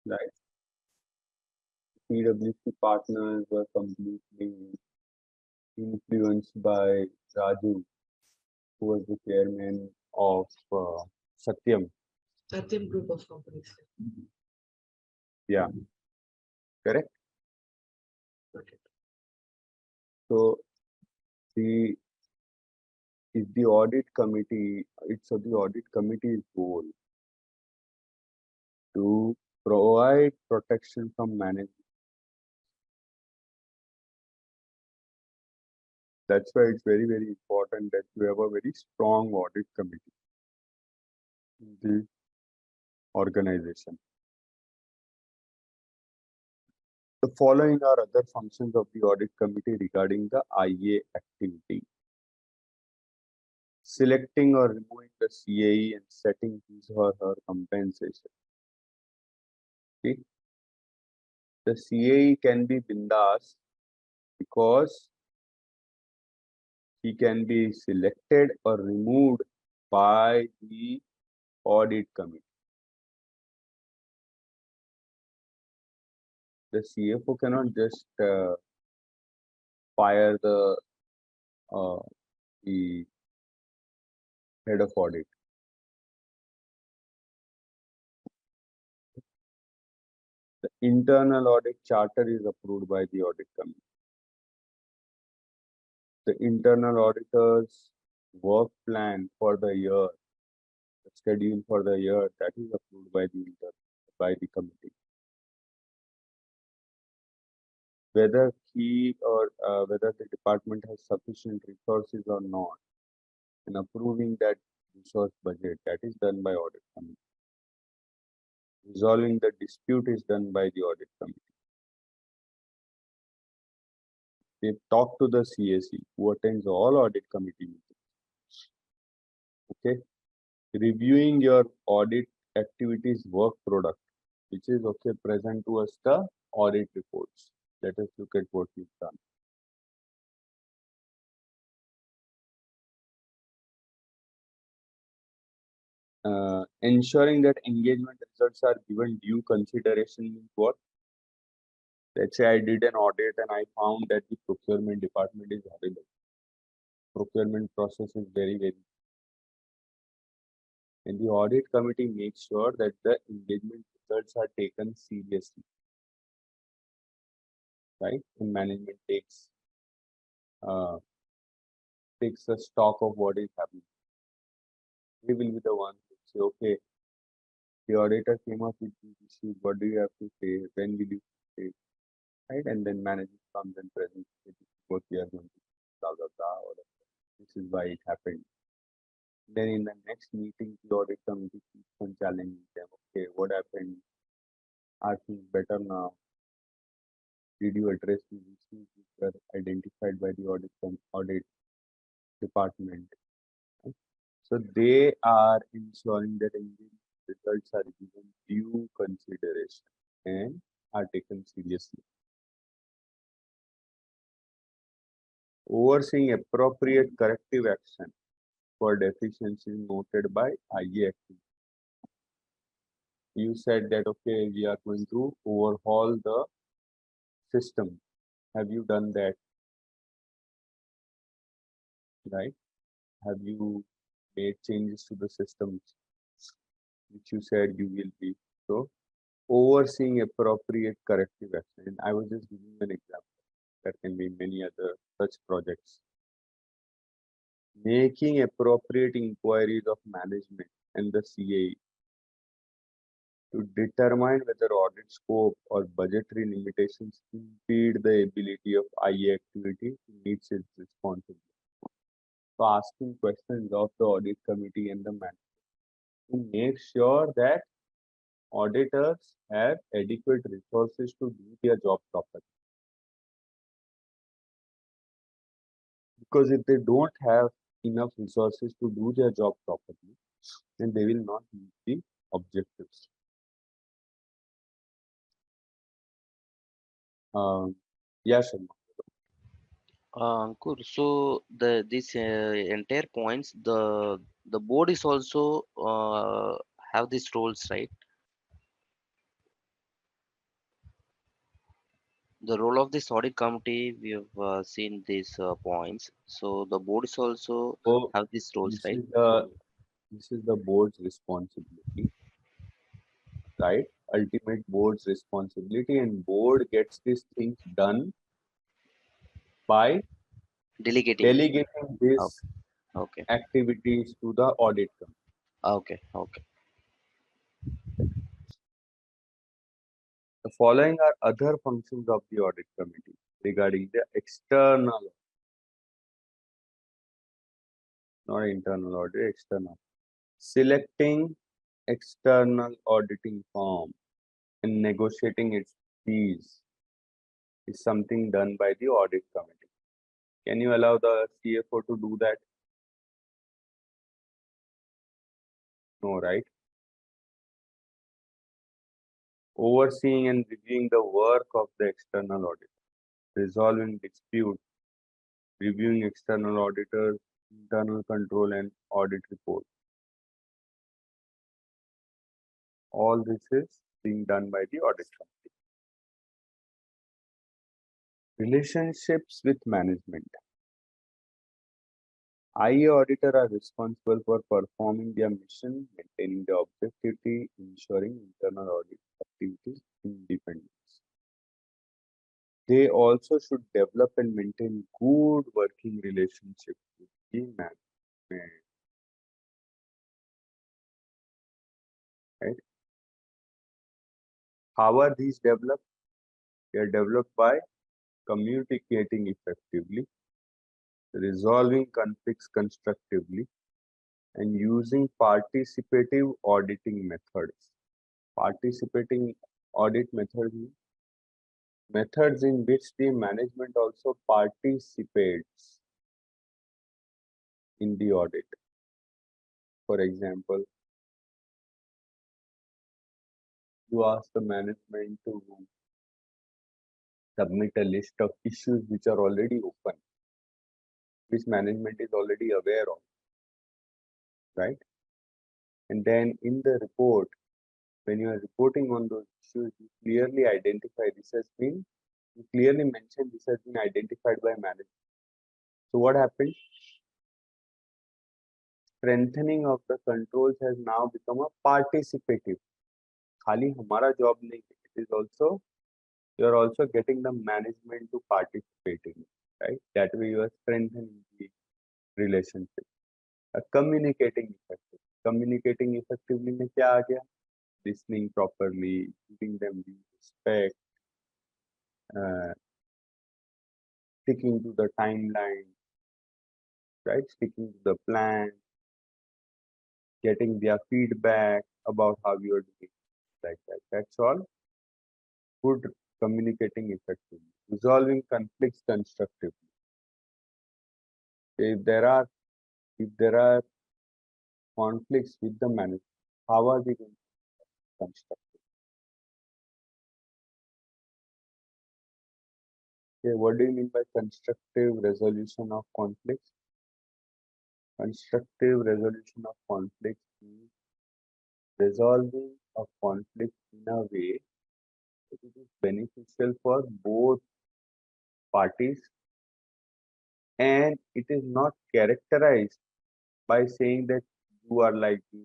Right? PwC partners were completely influenced by Raju, who was the chairman of Satyam. Satyam group of companies. Yeah. Correct? Okay. So the audit committee, it's the audit committee's goal to provide protection from management. That's why it's very, very important that you have a very strong audit committee in the organization. The following are other functions of the audit committee regarding the IIA activity. selecting or removing the CAE and setting his or her compensation. See, the CAE can be bindas because he can be selected or removed by the audit committee. The CFO cannot just fire the head of audit. The internal audit charter is approved by the audit committee. The internal auditor's work plan for the year, the schedule for the year, that is approved by the committee. Whether he or whether the department has sufficient resources or not, and approving that resource budget, that is done by audit committee. Resolving the dispute is done by the audit committee. They talk to the CAC, who attends all audit committee meetings. Okay, reviewing your audit activities work product, which is okay, present to us the audit reports. Let us look at what we've done. Ensuring that engagement results are given due consideration means what? Let's say I did an audit and I found that the procurement department is horrible. Procurement process is very. And the audit committee makes sure that the engagement results are taken seriously. Right? And management takes a stock of what is happening. We will be the ones who say, okay, the auditor came up with these issues. What do you have to say? When will you say? Right? And then management comes and presents what we are going to do, blah, blah, blah, or this is why it happened. Then in the next meeting, the audit committee keeps on challenging them. Okay, what happened? Are things better now? Did you address these issues which were identified by the audit department? Right? So they are ensuring that results are given due consideration and are taken seriously. Overseeing appropriate corrective action for deficiencies noted by IIA. You said that, okay, we are going to overhaul the system. Have you done that? Right? Have you made changes to the systems which you said you will be? So, overseeing appropriate corrective action. And I was just giving an example. There can be many other such projects. Making appropriate inquiries of management and the CAE to determine whether audit scope or budgetary limitations impede the ability of IIA activity to meet its responsibility. So asking questions of the audit committee and the management to make sure that auditors have adequate resources to do their job properly. Because if they don't have enough resources to do their job properly, then they will not meet the objectives. Yes, Sharma. Ankur, so this entire points, the board is also have these roles, right? The role of this audit committee, we have seen these points. So the board is also So have these roles, this right? is the board's responsibility, right? Ultimate board's responsibility, and board gets these things done by Delegating. delegating these Okay. activities to the audit committee. Okay. Okay. The following are other functions of the audit committee regarding the external, not internal audit, external. Selecting external auditing firm and negotiating its fees is something done by the audit committee. Can you allow the CFO to do that? No, right? Overseeing and reviewing the work of the external audit, resolving disputes, reviewing external auditors, internal control and audit report. All this is being done by the audit company. Relationships with management. IIA auditor are responsible for performing their mission, maintaining the objectivity, ensuring internal audit activities independence. They also should develop and maintain good working relationships with the management. Right? How are these developed? They are developed by communicating effectively, resolving conflicts constructively, and using participative auditing methods. Participating audit methods in which the management also participates in the audit. For example, you ask the management to submit a list of issues which are already open, which management is already aware of, right? And then in the report, when you are reporting on those issues, you clearly identify you clearly mention this has been identified by management. So what happened? Strengthening of the controls has now become a participative. खाली हमारा job नहीं, it is also you are also getting the management to participate in it, right? That way you are strengthening the relationship. Communicating effectively में क्या आ गया? Listening properly, giving them the respect, sticking to the timeline, right? Sticking to the plan, getting their feedback about how you are doing, like that. That's all. Good communicating effectively, resolving conflicts constructively. If there are conflicts with the management, how are we going to construct? Okay, what do you mean by constructive resolution of conflicts? Constructive resolution of conflicts means resolving a conflict in a way that it is beneficial for both parties and it is not characterized by saying that you are like this,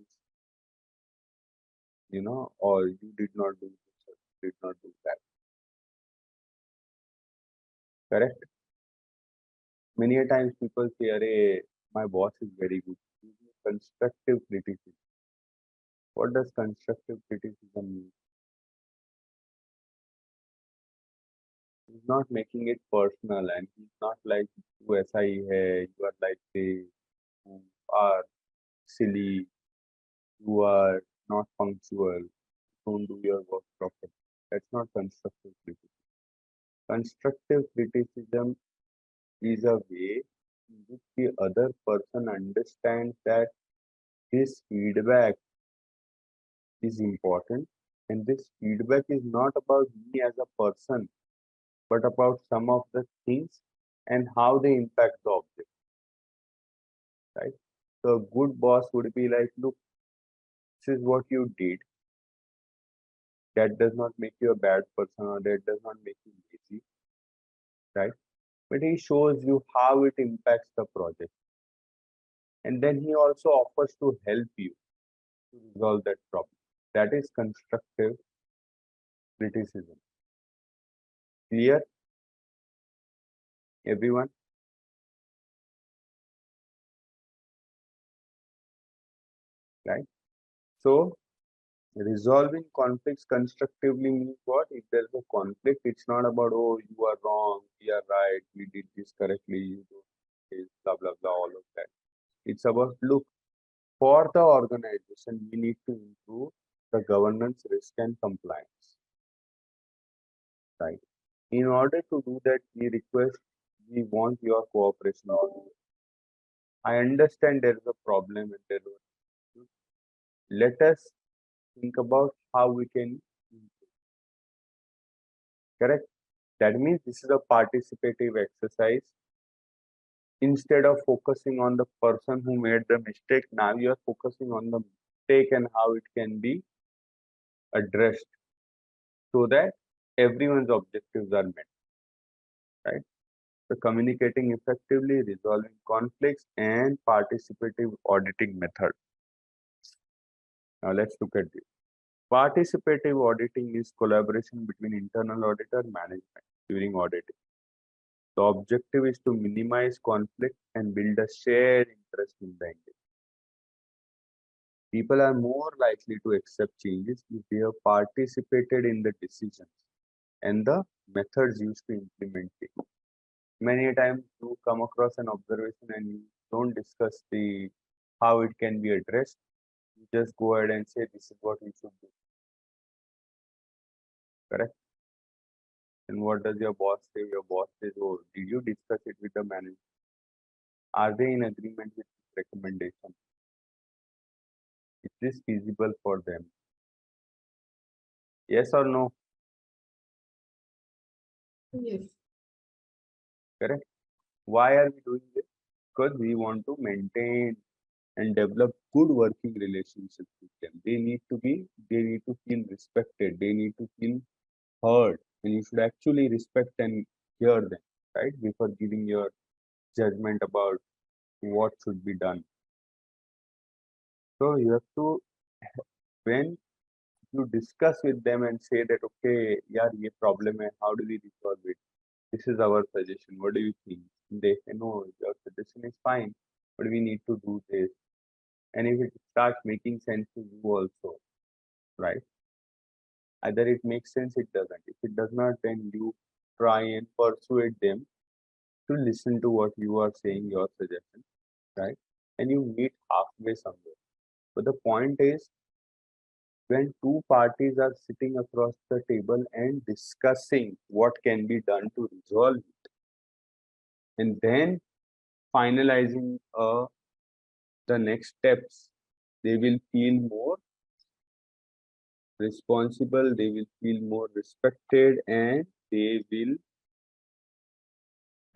or you did not do this or you did not do that. Correct? Many a times people say, "Arey, my boss is very good." Constructive criticism. What does constructive criticism mean? He's not making it personal and he's not like, "Tu aisa hi hai, you are like this, you are silly, you are not punctual, don't do your work properly." That's not constructive criticism. Constructive criticism is a way in which the other person understands that this feedback is important and this feedback is not about me as a person but about some of the things and how they impact the object, right? So a good boss would be like, look, this is what you did. That does not make you a bad person or that does not make you lazy, right? But he shows you how it impacts the project. And then he also offers to help you to resolve that problem. That is constructive criticism. Clear, everyone? Right? So resolving conflicts constructively means what? If there's a conflict, it's not about, oh, you are wrong, we are right, we did this correctly, you do this, blah, blah, blah, all of that. It's about, look, for the organization, we need to improve the governance, risk, and compliance. Right. In order to do that, we want your cooperation. I understand there is a problem and there is let us think about how we can improve. Correct? That means this is a participative exercise. Instead of focusing on the person who made the mistake, now you are focusing on the mistake and how it can be addressed so that everyone's objectives are met, right? So communicating effectively, resolving conflicts, and participative auditing method. Now let's look at this. Participative auditing is collaboration between internal auditor and management during auditing. The objective is to minimize conflict and build a shared interest in the engagement. People are more likely to accept changes if they have participated in the decisions and the methods used to implement it. Many times you come across an observation and you don't discuss the how it can be addressed. You just go ahead and say this is what we should do. Correct? And what does your boss say? Your boss says, oh, did you discuss it with the manager? Are they in agreement with this recommendation? Is this feasible for them? Yes or no? Yes. Correct? Why are we doing this? Because we want to maintain and develop good working relationships with them. They need to feel respected. They need to feel heard. And you should actually respect and hear them, right? Before giving your judgment about what should be done. So you have to, when you discuss with them and say that, okay, yeah, ये problem hai, how do we resolve it? This is our suggestion. What do you think? They say, no, your suggestion is fine, but we need to do this. And if it starts making sense to you also, right? Either it makes sense, it doesn't. If it does not, then you try and persuade them to listen to what you are saying, your suggestion, right? And you meet halfway somewhere. But the point is, when two parties are sitting across the table and discussing what can be done to resolve it, and then finalizing the next steps, they will feel more responsible, they will feel more respected, and they will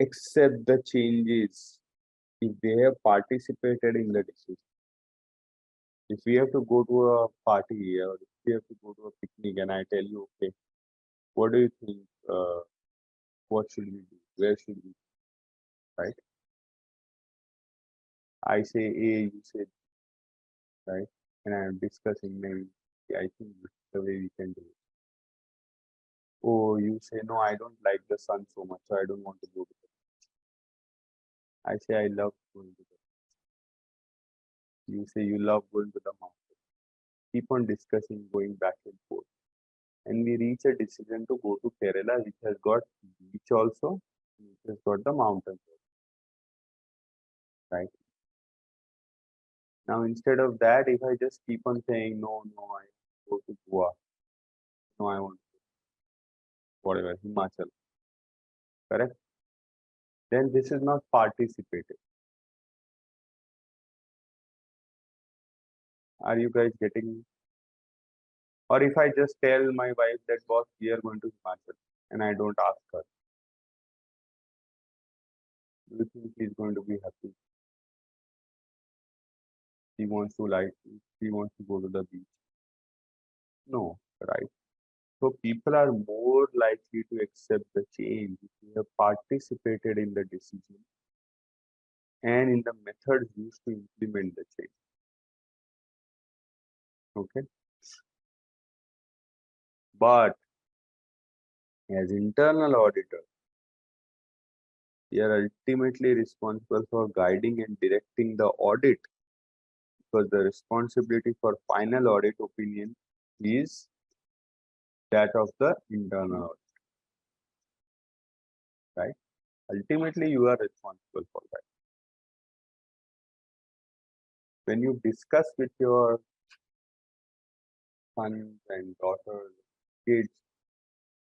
accept the changes if they have participated in the decision. If we have to go to a party or if we have to go to a picnic and I tell you, okay, what do you think? What should we do? Where should we go? Right? I say A, you say B, right? And I am discussing maybe, I think this is the way we can do it. Oh, you say, no, I don't like the sun so much, so I don't want to go to the beach. I say, I love going to the beach. You say, you love going to the mountain. Keep on discussing, going back and forth. And we reach a decision to go to Kerala, which has got beach also, which has got the mountains, right? Now, instead of that, if I just keep on saying, no, no, I go to Goa, no, I want to, whatever, Himachal, correct? Then this is not participating. Are you guys getting me? Or if I just tell my wife that, boss, we are going to Himachal, and I don't ask her, do you think she's going to be happy? She wants to go to the beach. No, right? So people are more likely to accept the change if they have participated in the decision and in the methods used to implement the change. Okay. But as internal auditor, we are ultimately responsible for guiding and directing the audit because the responsibility for final audit opinion is that of the internal audit, right? Ultimately, you are responsible for that. When you discuss with your sons and daughters, kids,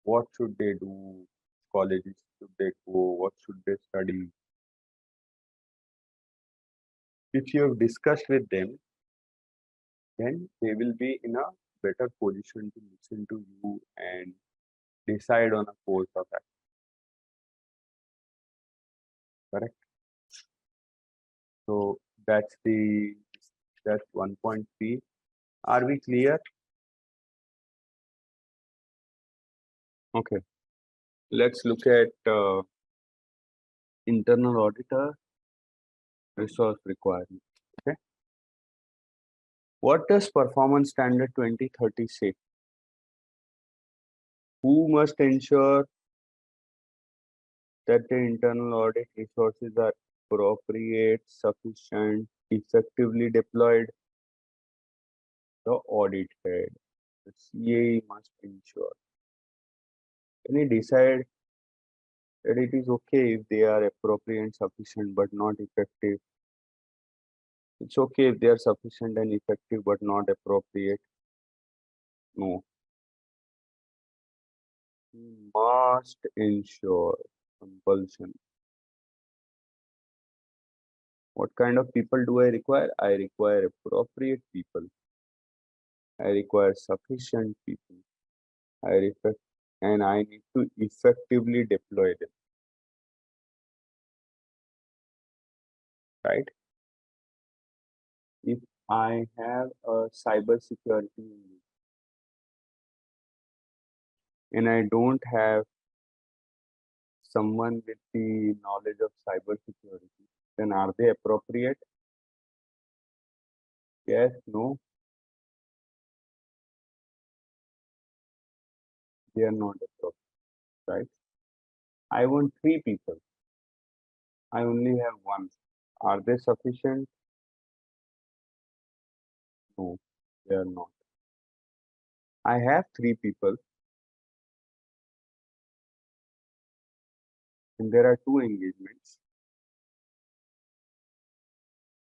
what should they do, colleges should they go, what should they study? If you have discussed with them, then they will be in a better position to listen to you and decide on a course of action. Correct? So that's 1.3. Are we clear? Okay. Let's look at internal auditor resource requirement. Okay. What does performance standard 2030 say? Who must ensure that the internal audit resources are appropriate, sufficient, effectively deployed? The audit head, the CAE must ensure. Can he decide that it is okay if they are appropriate, sufficient, but not effective? It's okay if they are sufficient and effective, but not appropriate? No. He must ensure. Compulsion. What kind of people do I require? I require appropriate people. I require sufficient people. And I need to effectively deploy them. Right? If I have a cyber security and I don't have someone with the knowledge of cyber security, then are they appropriate? Yes, no. They are not appropriate, right? I want 3 people. I only have 1. Are they sufficient? No, they are not. I have 3 people and there are 2 engagements.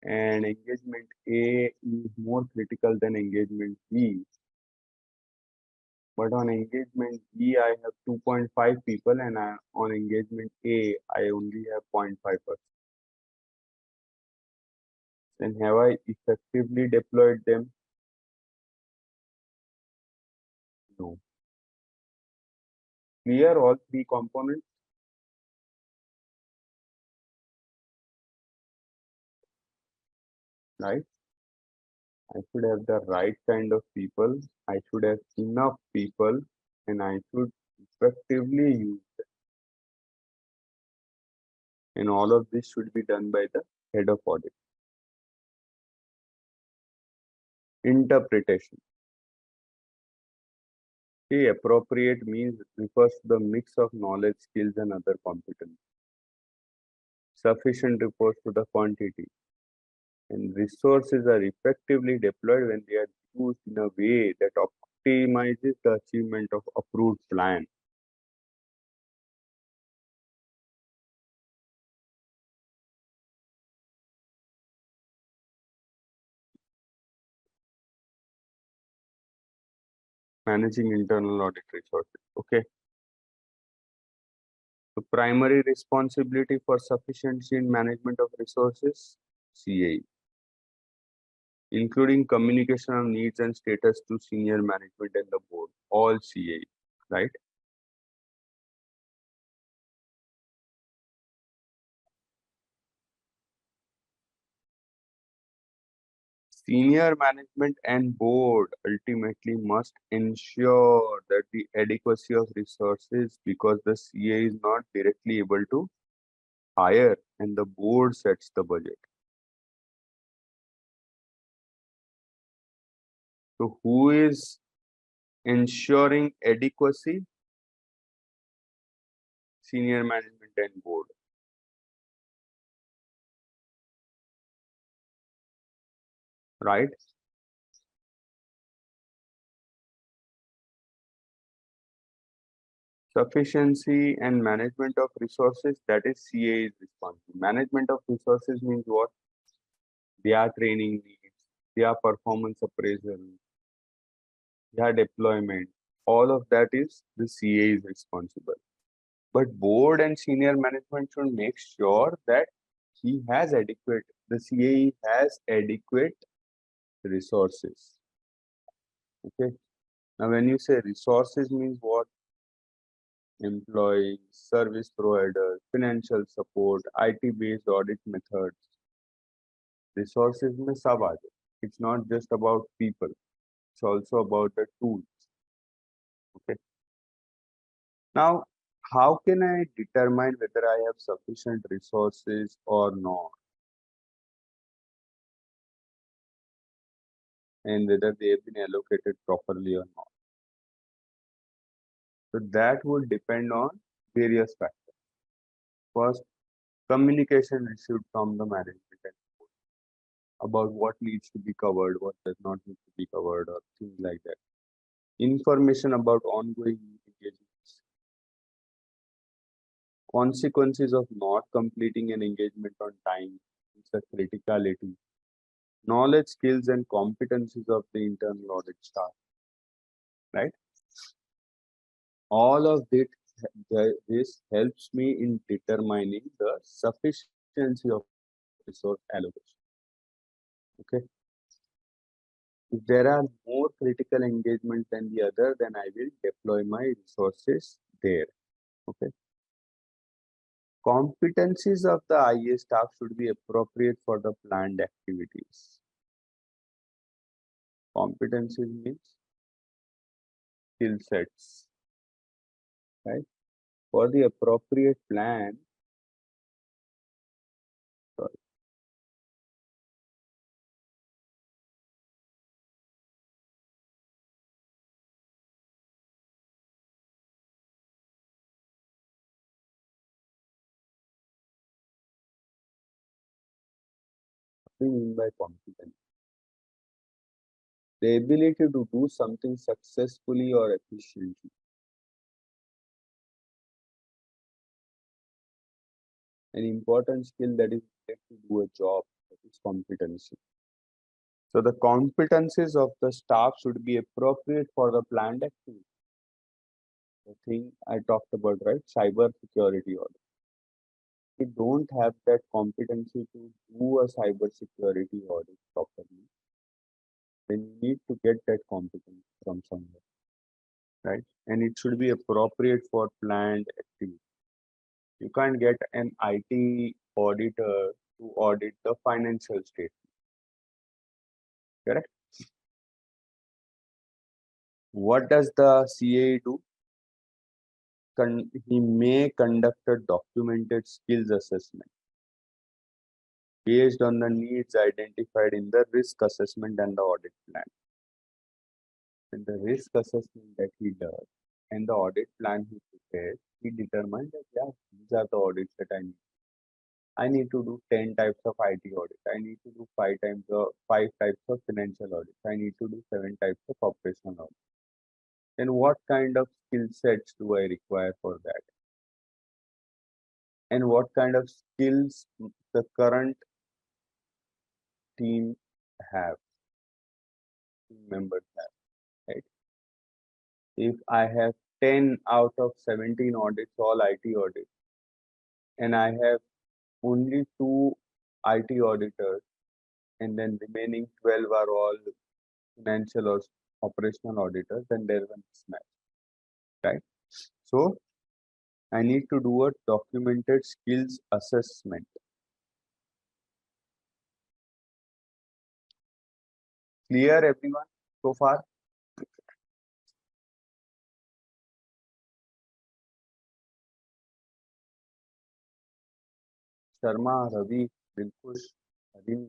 And engagement A is more critical than engagement B. But on engagement B, I have 2.5 people, and on engagement A, I only have 0.5%. Then have I effectively deployed them? No. Clear all 3 components? Right? I should have the right kind of people. I should have enough people, and I should effectively use them. And all of this should be done by the head of audit. Interpretation. See, appropriate means refers to the mix of knowledge, skills, and other competence. Sufficient refers to the quantity. And resources are effectively deployed when they are used in a way that optimizes the achievement of approved plan. Managing internal audit resources. Okay. The primary responsibility for sufficiency in management of resources, CAE, including communication of needs and status to senior management and the board, all CAE, right? Senior management and board ultimately must ensure that the adequacy of resources, because the CA is not directly able to hire and the board sets the budget. So who is ensuring adequacy? Senior management and board. Right? Sufficiency and management of resources, that is CA is responsible. Management of resources means what? Their training needs, their performance appraisal, their deployment, all of that is the CA is responsible. But board and senior management should make sure that the CAE has adequate resources. Okay. Now, when you say resources means what? Employees, service providers, financial support, IT-based audit methods. Resources में सब आ जाए. It's not just about people. It's also about the tools. Okay. Now, how can I determine whether I have sufficient resources or not? And whether they have been allocated properly or not. So that will depend on various factors. First, communication received from the management and board about what needs to be covered, what does not need to be covered, or things like that. Information about ongoing engagements. Consequences of not completing an engagement on time, the criticality. Knowledge, skills, and competencies of the internal audit staff. Right? All of this helps me in determining the sufficiency of resource allocation. Okay. If there are more critical engagement than the other, then I will deploy my resources there. Okay. Competencies of the IIA staff should be appropriate for the planned activities. Competencies means skill sets, right? For the appropriate plan, sorry, what do you mean by competence? The ability to do something successfully or efficiently. An important skill that is needed to do a job, that is competency. So the competencies of the staff should be appropriate for the planned activity. The thing I talked about, right? Cyber security audit. If you don't have that competency to do a cyber security audit properly, then you need to get that competence from somewhere, right? And it should be appropriate for planned activity. You can't get an IT auditor to audit the financial statement. Correct? What does the CAE do? He may conduct a documented skills assessment based on the needs identified in the risk assessment and the audit plan. And the risk assessment that he does and the audit plan he prepares, he determines that yeah, these are the audits that I need. I need to do 10 types of IT audit. I need to do 5 types of financial audit. I need to do 7 types of operational audit. Then what kind of skill sets do I require for that? And what kind of skills the current team members have, right? If I have 10 out of 17 audits, all IT audits, and I have only 2 IT auditors, and then remaining 12 are all financial or operational auditors, then there's a mismatch, right? So I need to do a documented skills assessment. Clear, everyone, so far? Sharma, Ravi, Dilkush, Harin.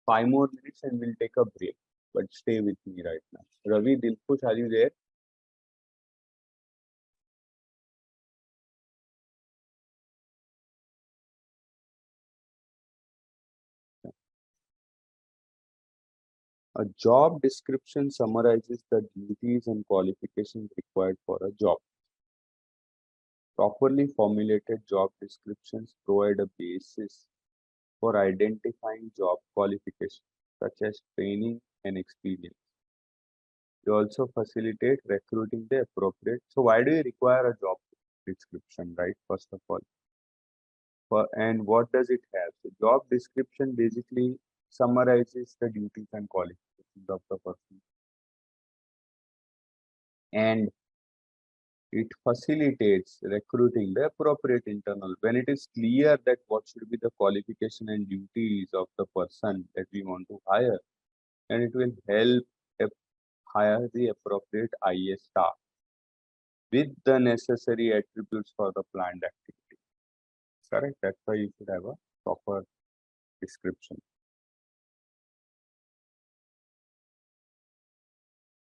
5 more minutes and we'll take a break. But stay with me right now. Ravi, Dilkush, are you there? A job description summarizes the duties and qualifications required for a job. Properly formulated job descriptions provide a basis for identifying job qualifications such as training and experience. They also facilitate recruiting the appropriate. So why do you require a job description, right? First of all, And what does it have? So job description basically summarizes the duties and qualifications of the person. And it facilitates recruiting the appropriate internal. When it is clear that what should be the qualification and duties of the person that we want to hire, and it will help hire the appropriate IIA staff with the necessary attributes for the planned activity. Correct? That's why you should have a proper description.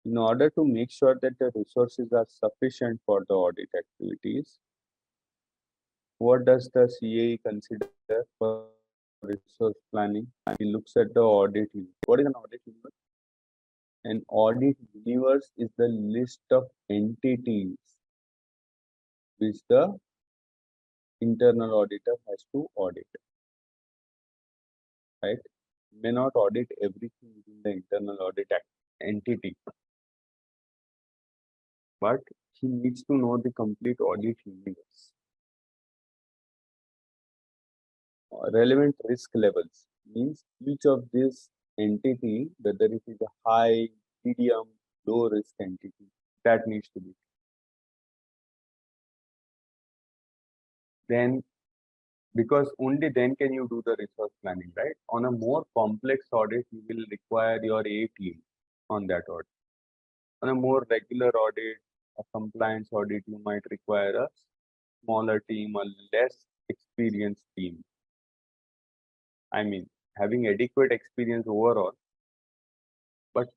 In order to make sure that the resources are sufficient for the audit activities, what does the CAE consider for resource planning? He looks at the audit universe. What is an audit universe? An audit universe is the list of entities which the internal auditor has to audit. Right? He may not audit everything within the internal audit entity, but he needs to know the complete audit universe. Relevant risk levels means each of these entity, whether it is a high, medium, low risk entity, that needs to be. Then, because only then can you do the resource planning, right? On a more complex audit, you will require your A team on that audit. On a more regular audit, a compliance audit, you might require a smaller team, a less experienced team. I mean, having adequate experience overall, but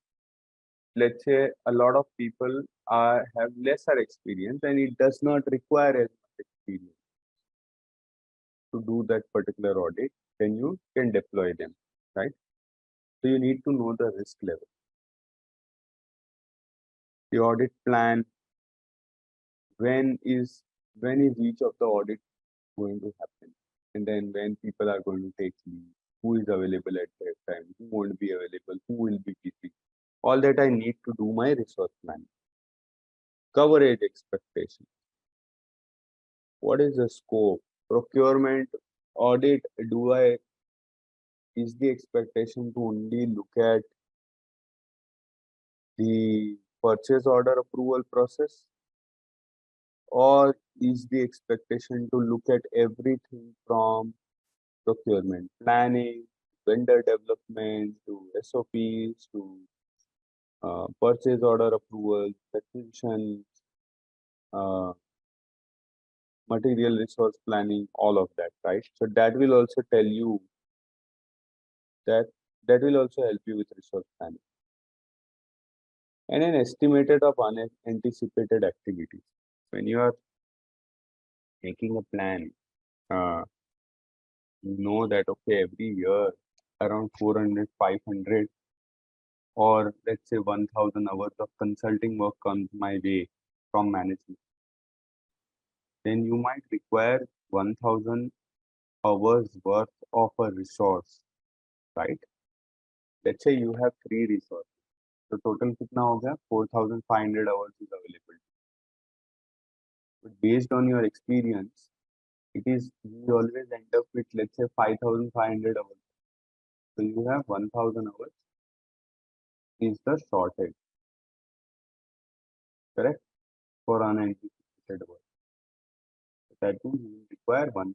let's say a lot of people have lesser experience and it does not require as much experience to do that particular audit, then you can deploy them, right? So you need to know the risk level. The audit plan, when is each of the audit going to happen? And then when people are going to take leave, who is available at that time, who won't be available, who will be busy. All that I need to do my resource plan. Coverage expectation. What is the scope? Procurement audit, is the expectation to only look at the purchase order approval process? Or is the expectation to look at everything from procurement planning, vendor development, to SOPs, to purchase order approvals, acquisitions, material resource planning, all of that, right? So that will also tell you that will also help you with resource planning. And an estimated of unanticipated activities. When you are making a plan, you know that, okay, every year around 400, 500, or let's say 1000 hours of consulting work comes my way from management. Then you might require 1000 hours worth of a resource, right? Let's say you have 3 resources. So total kitna ho gaya? 4500 hours is available. But based on your experience, you always end up with, let's say, 5500 hours. So you have 1000 hours is the shortage, correct? For unanticipated work. That means you will require 1%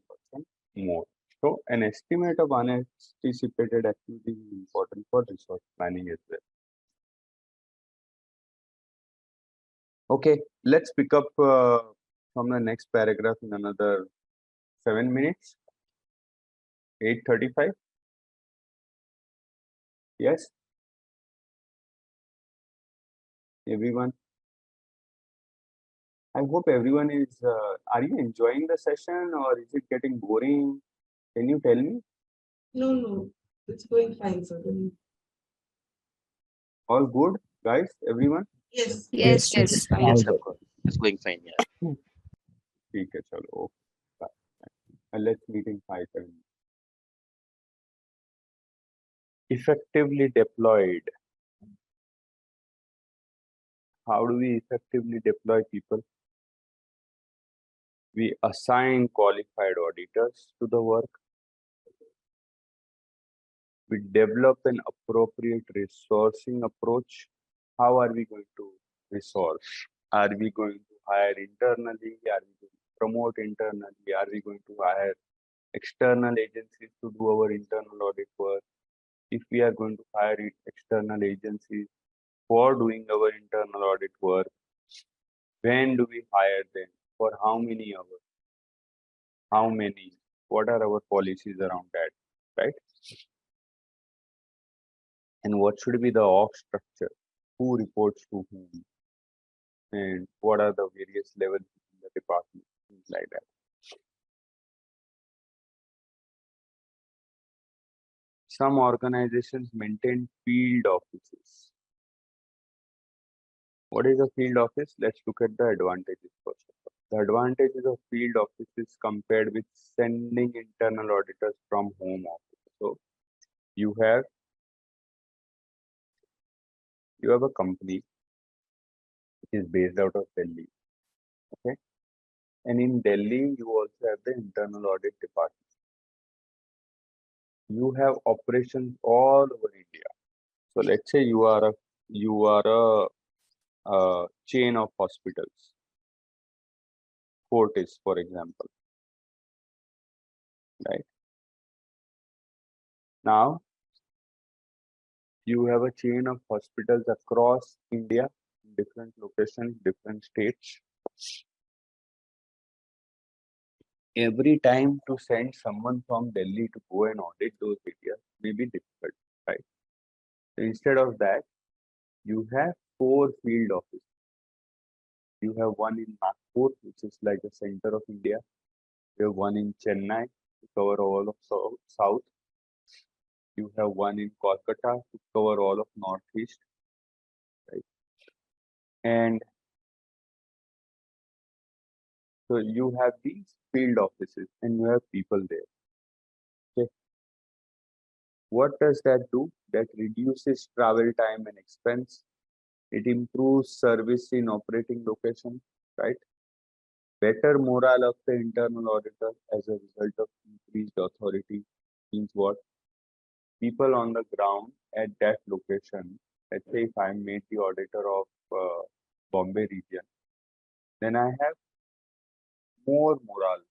more. So an estimate of unanticipated activity is important for resource planning as well. Okay, let's pick up from the next paragraph in another 7 minutes. 8:35. Yes. Everyone. I hope everyone is. Are you enjoying the session or is it getting boring? Can you tell me? No, it's going fine, sir. All good, guys? Everyone? Yes. Yes, Yes, yes, fine. Yes, all of course. It's going fine. Yeah. ठीक है चलो. Okay. Let's meet in 5 7. Effectively deployed. How do we effectively deploy people? We assign qualified auditors to the work. We develop an appropriate resourcing approach. How are we going to resource? Are we going to hire internally? Are we going to promote internally? Are we going to hire external agencies to do our internal audit work? If we are going to hire external agencies for doing our internal audit work, when do we hire them? For how many hours? How many? What are our policies around that, right? And what should be the org structure? Who reports to whom? And what are the various levels in the department? Things like that. Some organizations maintain field offices. What is a field office? Let's look at the advantages first. The advantages of field offices compared with sending internal auditors from home office. So you have a company which is based out of Delhi. Okay. And in Delhi, you also have the internal audit department. You have operations all over India. So let's say you are a chain of hospitals. Fortis, for example. Right. Now, you have a chain of hospitals across India, different locations, different states. Every time to send someone from Delhi to go and audit those areas may be difficult, right? So instead of that, you have 4 field offices. You have one in Nagpur, which is like the center of India. You have one in Chennai to cover all of South. You have one in Kolkata to cover all of Northeast, right? And so you have these field offices and you have people there. Okay. What does that do? That reduces travel time and expense. It improves service in operating location, right? Better morale of the internal auditor as a result of increased authority means what? People on the ground at that location, let's say if I'm made the auditor of Bombay region, then I have more morale.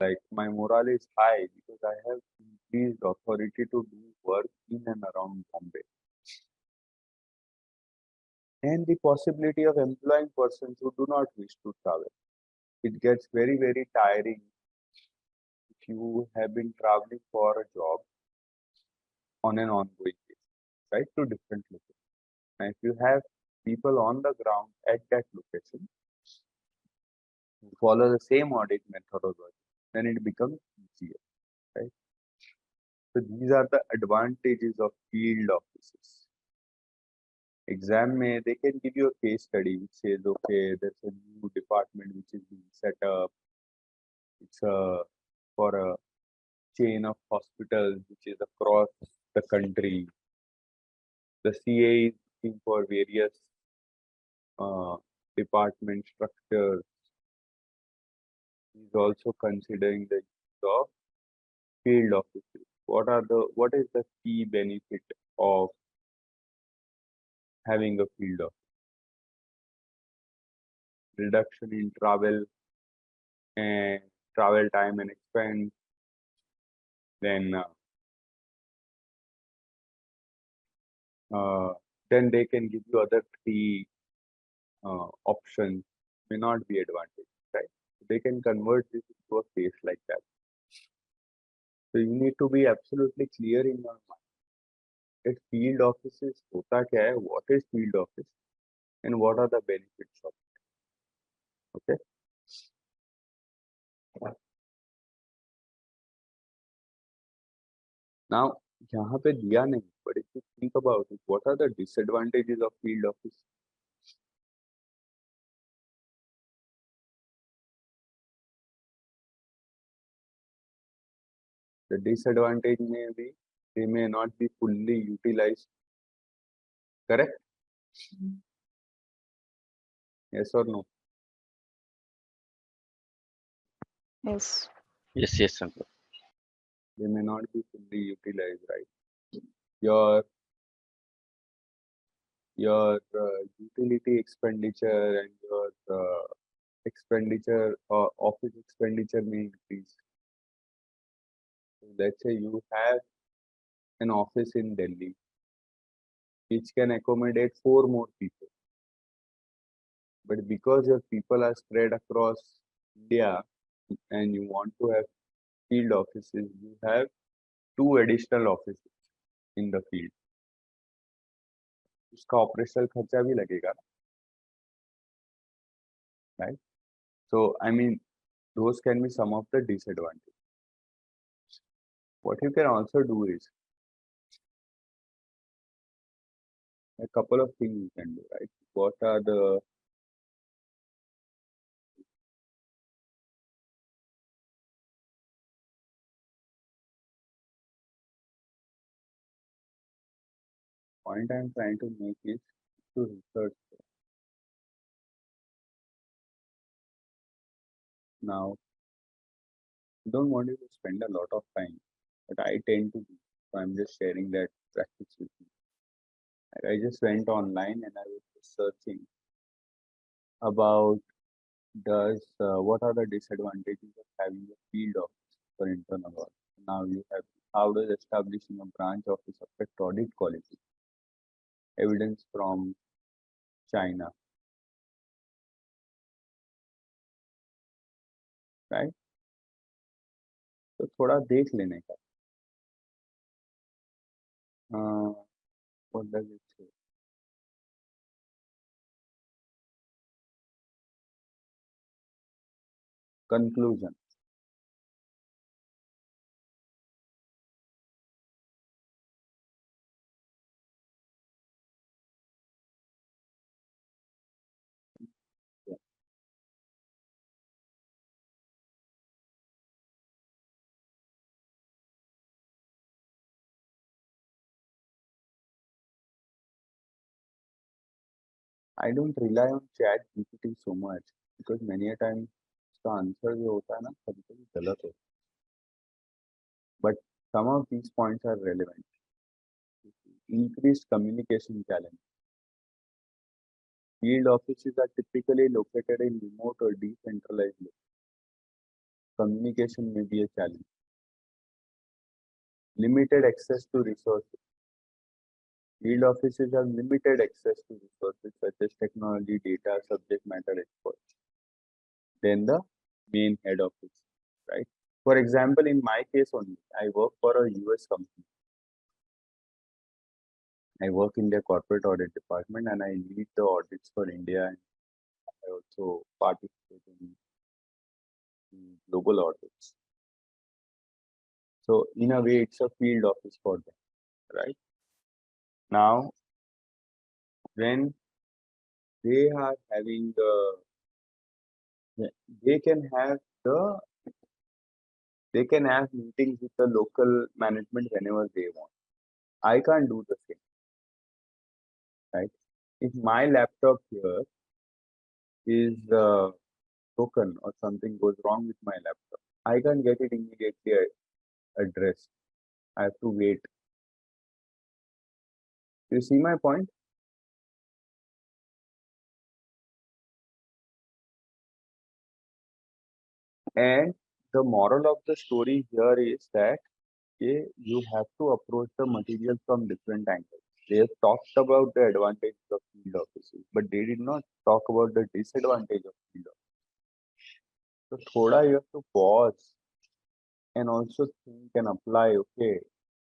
Like my morale is high because I have increased authority to do work in and around Bombay. And the possibility of employing persons who do not wish to travel. It gets very, very tiring if you have been traveling for a job on an ongoing basis, right, to different locations. And if you have people on the ground at that location who follow the same audit methodology, then it becomes easier, right? So these are the advantages of field offices. Exam they can give you a case study which says, okay, there's a new department which is being set up. It's for a chain of hospitals which is across the country. The CA is looking for various department structures. He's also considering the use of field offices. What is the key benefit of having a field office? Reduction in travel and travel time and expense. Then they can give you other 3 options may not be advantage, right? They can convert this into a case like that. So you need to be absolutely clear in your mind that field offices hota kya hai, what is field office, and what are the benefits of it. Okay. Now, यहाँ पे दिया नहीं, but if you think about it, what are the disadvantages of field office? The disadvantage may be they may not be fully utilized. Correct? Yes or no? Yes. Yes, yes, Ankur. They may not be fully utilized, right? Your utility expenditure and your expenditure or office expenditure may increase. So let's say you have an office in Delhi which can accommodate 4 more people. But because your people are spread across India and you want to have field offices, you have 2 additional offices in the field. उसका operational खर्चा भी लगेगा, right? So I mean, those can be some of the disadvantages. What you can also do is a couple of things you can do, right? What are the point I'm trying to make is to research. Now, I don't want you to spend a lot of time, but I tend to do. So I'm just sharing that practice with you. I just went online and I was just searching about what are the disadvantages of having a field office for internal audit. Now you have how does establishing a branch office affect audit quality? Evidence from China, right? तो थोड़ा देख लेने का. What does it say? Conclusion. Yeah. I don't rely on chat GPT so much because many a time उसका answer जो होता है ना कभी कभी गलत होता है. But some of these points are relevant. Increased communication challenge. Field offices are typically located in remote or decentralized locations. Communication may be a challenge. Limited access to resources. Field offices have limited access to resources such as technology, data, subject matter experts. Then the main head office, right? For example, in my case only, I work for a US company. I work in their corporate audit department and I lead the audits for India. And I also participate in global audits. So in a way, it's a field office for them, right? Now, when they are having they can have the they can have meetings with the local management whenever they want. I can't do the same, right? If my laptop here is broken or something goes wrong with my laptop, I can't get it immediately addressed. I have to wait. You see my point? And the moral of the story here is that you have to approach the material from different angles. They have talked about the advantages of field offices, but they did not talk about the disadvantage of field offices. So thoda you have to pause and also think and apply, okay,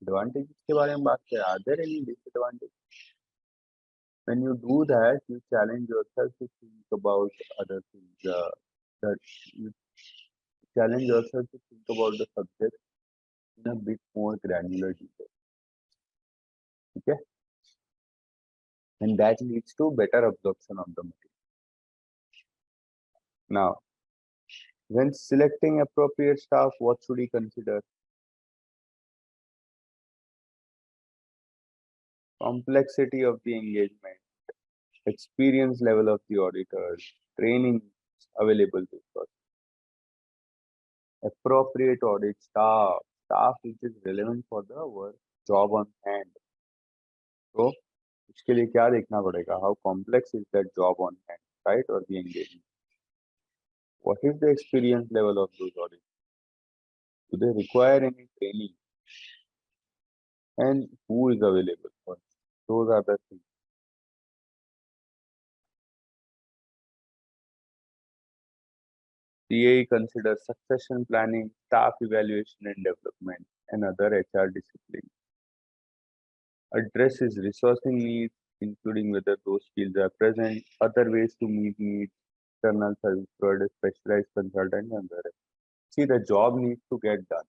advantages के बारे में बात करें, are there any disadvantages? When you do that, you challenge yourself to think about other things. That you challenge yourself to think about the subject in a bit more granular detail. Okay? And that leads to better absorption of the material. Now, when selecting appropriate staff, what should we consider? Complexity of the engagement, experience level of the auditors, training available resources. appropriate audit staff which is relevant for the work job on hand. तो इसके लिए क्या देखना पड़ेगा? How complex is that job on hand, right? Or the engagement. What is the experience level of those audits? Do they require any training? And who is available for it? Those are the things. CAE considers succession planning, staff evaluation and development, and other HR disciplines. Addresses resourcing needs, including whether those skills are present, other ways to meet needs, external service provider, specialized consultant, and the rest. See, the job needs to get done.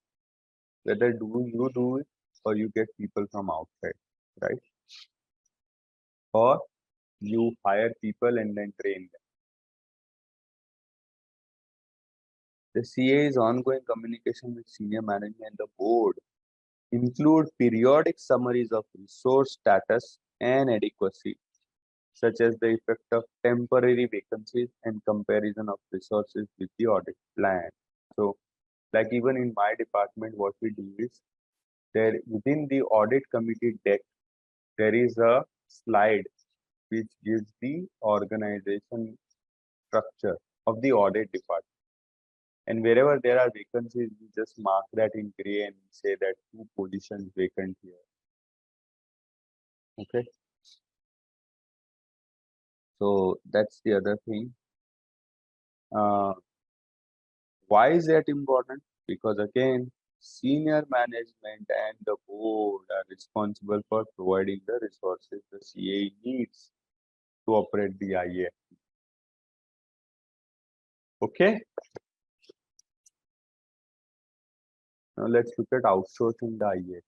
Whether you do it or you get people from outside, right? Or you hire people and then train them. The CA's ongoing communication with senior management and the board include periodic summaries of resource status and adequacy, such as the effect of temporary vacancies and comparison of resources with the audit plan. So, like even in my department, what we do is there within the audit committee deck, there is a slide which gives the organization structure of the audit department. And wherever there are vacancies, we just mark that in gray and say that 2 positions vacant here. Okay. So that's the other thing. Why is that important? Because again, senior management and the board are responsible for providing the resources the CAE needs to operate the IIA. Okay. Now let's look at outsourcing the IIA.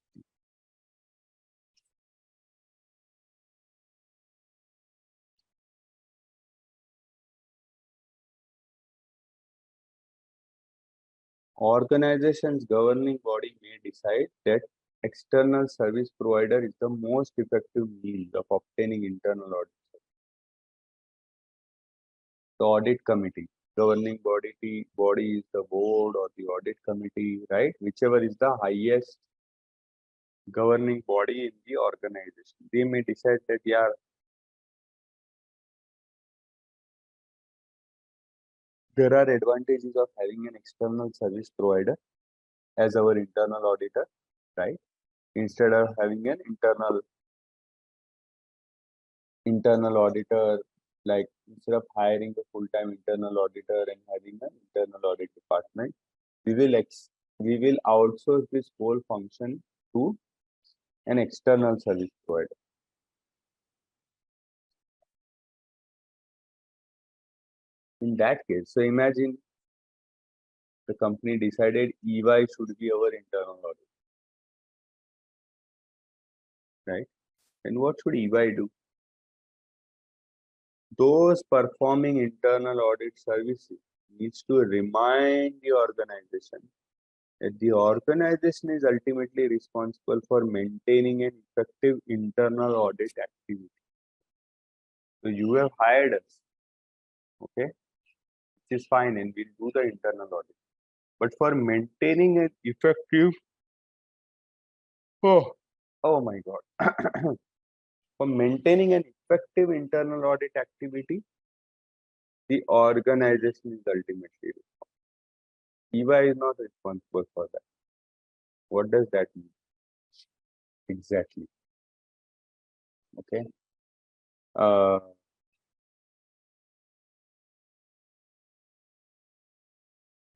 Organization's governing body may decide that external service provider is the most effective means of obtaining internal audit. The audit committee, governing body is the board or the audit committee, right? Whichever is the highest governing body in the organization. They may decide that, yeah, there are advantages of having an external service provider as our internal auditor, right? Instead of having an internal auditor, like instead of hiring a full-time internal auditor and having an internal audit department, we will outsource this whole function to an external service provider. In that case, so imagine the company decided EY should be our internal audit, right? And what should EY do? Those performing internal audit services needs to remind the organization that the organization is ultimately responsible for maintaining an effective internal audit activity. So you have hired us, okay, which is fine, and we'll do the internal audit. But for maintaining an effective, oh my God, for maintaining an effective internal audit activity, the organization is ultimately responsible. EY is not responsible for that. What does that mean? Exactly. Okay.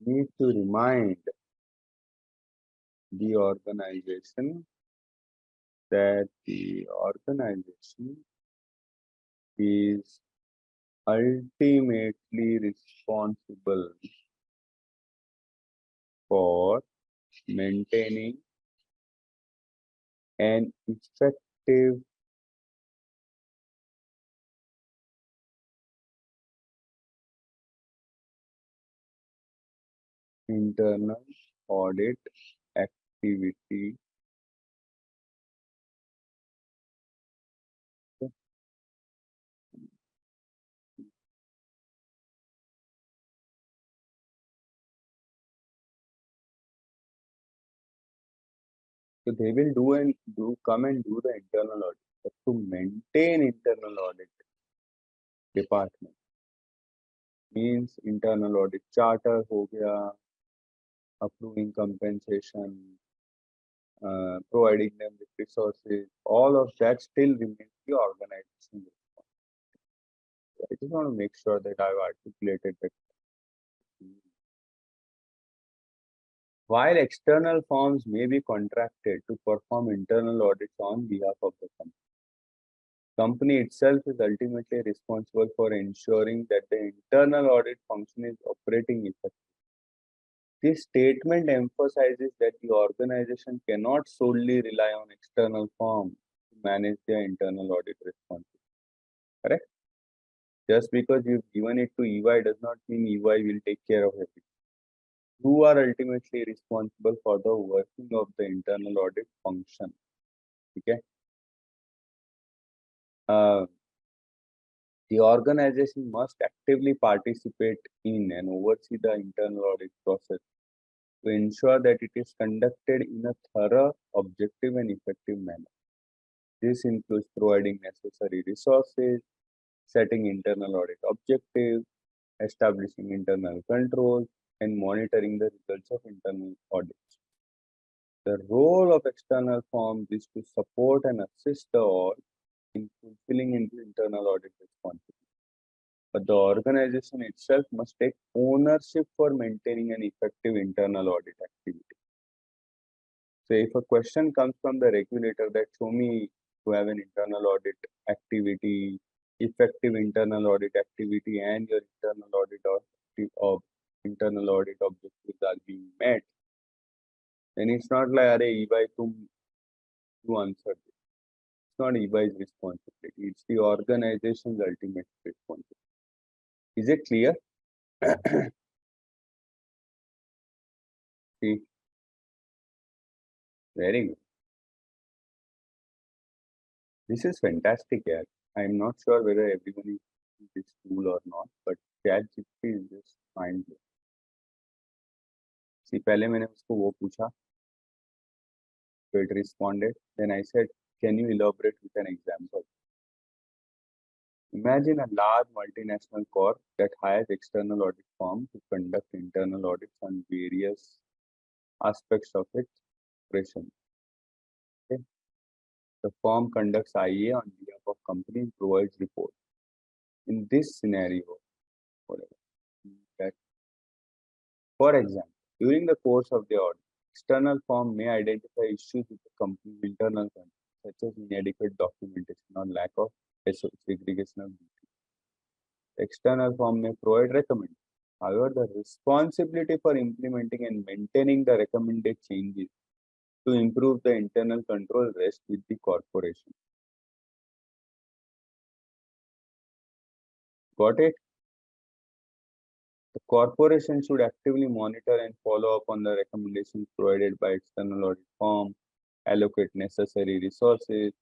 Need to remind the organization that the organization is ultimately responsible for maintaining an effective internal audit activity. So they will come and do the internal audit. But to maintain internal audit department means internal audit charter हो गया, approving compensation, providing them with resources, all of that still remains the organization. I just want to make sure that I've articulated that. While external firms may be contracted to perform internal audits on behalf of the company itself is ultimately responsible for ensuring that the internal audit function is operating effectively. This statement emphasizes that the organization cannot solely rely on external firms to manage their internal audit responsibility. Correct? Just because you've given it to EY does not mean EY will take care of everything. You are ultimately responsible for the working of the internal audit function. Okay. The organization must actively participate in and oversee the internal audit process to ensure that it is conducted in a thorough, objective, and effective manner. This includes providing necessary resources, setting internal audit objectives, establishing internal controls, and monitoring the results of internal audits. The role of external firms is to support and assist the org in fulfilling internal audit responsibilities. But the organization itself must take ownership for maintaining an effective internal audit activity. So if a question comes from the regulator that show me to have an internal audit activity, effective internal audit activity, and your internal audit objectives are being met, then it's not like, "Arey, EY, you answered it." It's not EY's responsibility. It's the organization's ultimate responsibility. Is it clear? See, very good. This is fantastic, yeah. I'm not sure whether everyone is using this tool or not, but ChatGPT is just mind blowing. See, पहले मैंने उसको वो पूछा, so it responded. Then I said, "Can you elaborate with an example?" Imagine a large multinational corp that hires external audit firm to conduct internal audits on various aspects of its operation. Okay. The firm conducts IIA on behalf of company and provides reports. In this scenario, for example, during the course of the audit, external firm may identify issues with the company's internal control, such as inadequate documentation or lack of segregation of duty. The external firm may provide recommendations. However, the responsibility for implementing and maintaining the recommended changes to improve the internal control rests with the corporation. Got it? The corporation should actively monitor and follow up on the recommendations provided by external audit firm, allocate necessary resources,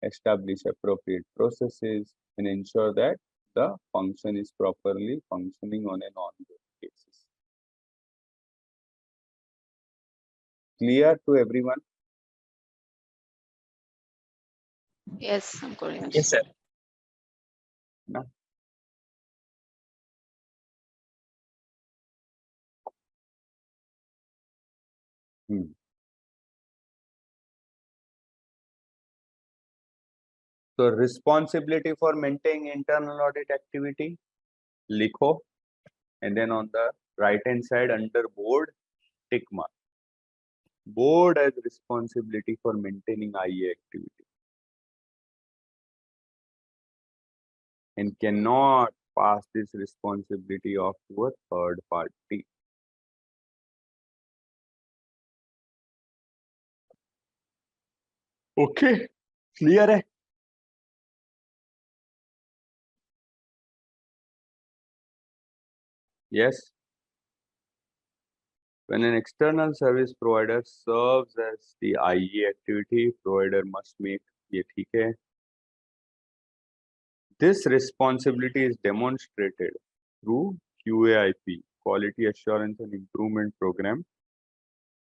establish appropriate processes, and ensure that the function is properly functioning on an ongoing basis. Clear to everyone? Yes, Ankur, yes. Yes, sir. No? So responsibility for maintaining internal audit activity, likho, and then on the right hand side under board, tick mark. Board has responsibility for maintaining IIA activity and cannot pass this responsibility off to a third party. Okay, clear hai? Yes. When an external service provider serves as the IIA activity, provider must make ये ठीक है. This responsibility is demonstrated through QAIP, Quality Assurance and Improvement Program,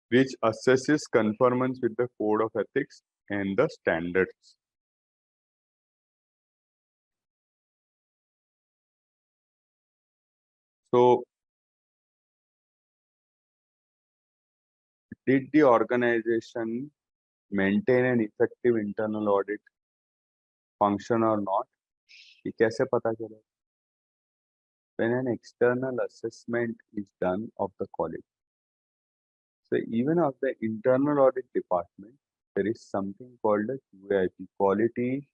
which assesses conformance with the code of ethics and the standards. So, did the organization maintain an effective internal audit function or not? ये कैसे पता चले? When an external assessment is done of the quality. So even of the internal audit department, there is something called a QAIP, Quality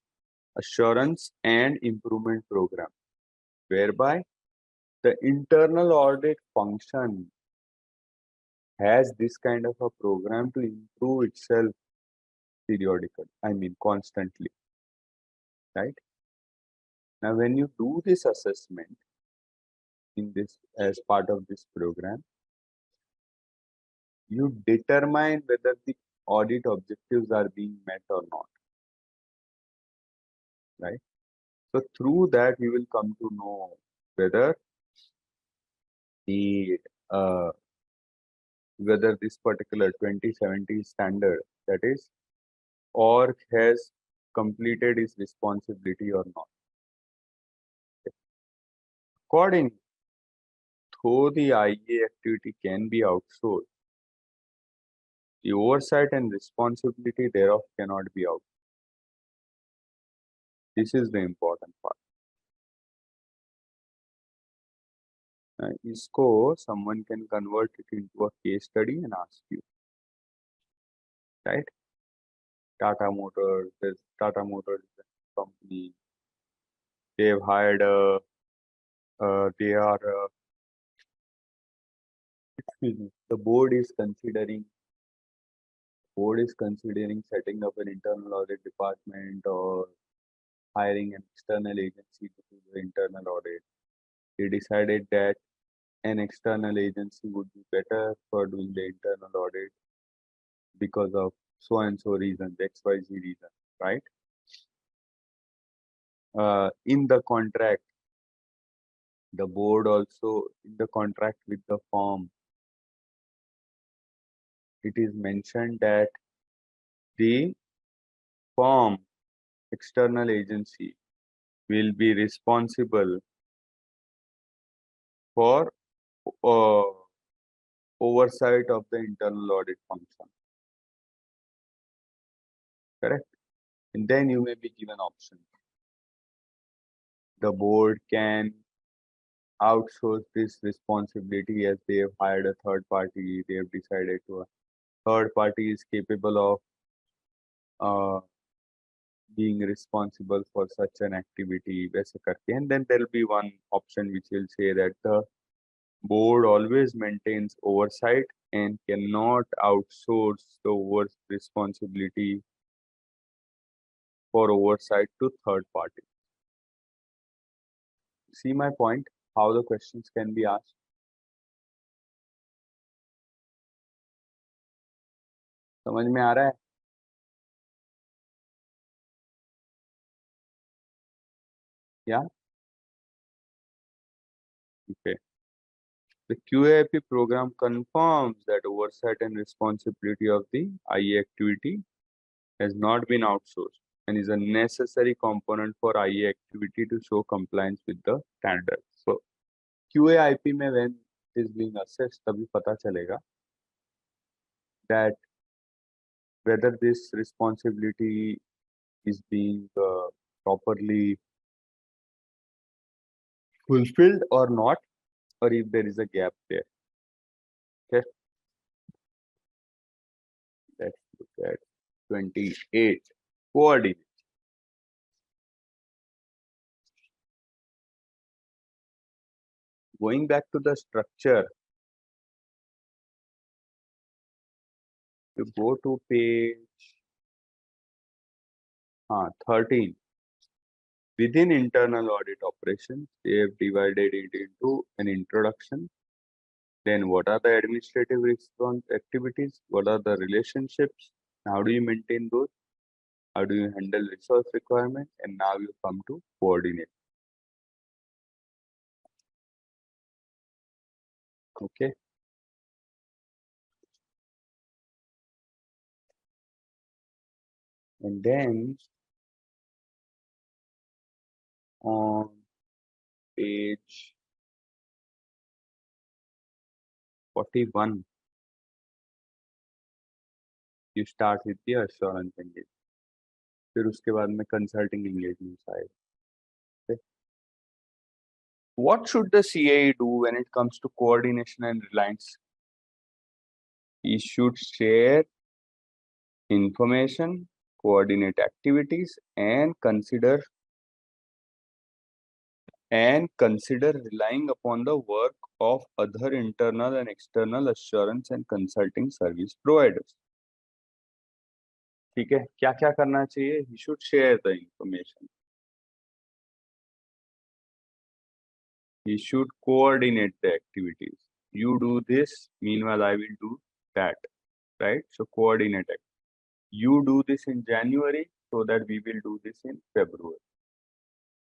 Assurance and Improvement Program, whereby the internal audit function has this kind of a program to improve itself periodically, I mean constantly, right? Now, when you do this assessment in this as part of this program, you determine whether the audit objectives are being met or not, right? So through that, we will come to know whether the whether this particular 2070 standard, that is, org has completed its responsibility or not. According, though the IIA activity can be outsourced, the oversight and responsibility thereof cannot be outsourced. This is the important part. इसको someone can convert it into a case study and ask you, right? Tata Motors, there's Tata Motors is a company. They've hired excuse me, the board is considering setting up an internal audit department or hiring an external agency to do the internal audit. They decided that an external agency would be better for doing the internal audit because of so and so reason, XYZ reason, right? In the contract, the board also, in the contract with the firm, it is mentioned that the firm external agency will be responsible for oversight of the internal audit function. Correct? And then you may be given options. The board can outsource this responsibility as they have hired a third party. They have decided to a third party is capable of being responsible for such an activity. And then there will be one option which will say that the board always maintains oversight and cannot outsource the responsibility for oversight to third party. See my point, how the questions can be asked. समझ में आ रहा है? Yeah? Okay. The QAIP program confirms that oversight and responsibility of the IE activity has not been outsourced and is a necessary component for IE activity to show compliance with the standards. So QAIP में when it is being assessed, तभी पता चलेगा that whether this responsibility is being properly fulfilled or not, or if there is a gap there. Okay. Let's look at 28. Coordinate. Going back to the structure, you go to page 13. Within internal audit operations, they have divided it into an introduction. Then what are the administrative response activities? What are the relationships? How do you maintain those? How do you handle resource requirement? And now you come to coordinate. Okay. And then on page 41, you start with the assurance engagement. फिर उसके बाद में consulting engagements आए. Okay. What should the CAE do when it comes to coordination and reliance? He should share information, coordinate activities, and consider relying upon the work of other internal and external assurance and consulting service providers. ठीक है, क्या क्या करना चाहिए? He should share the information. He should coordinate the activities. You do this, meanwhile I will do that, right? So coordinate it. You do this in January, so that we will do this in February.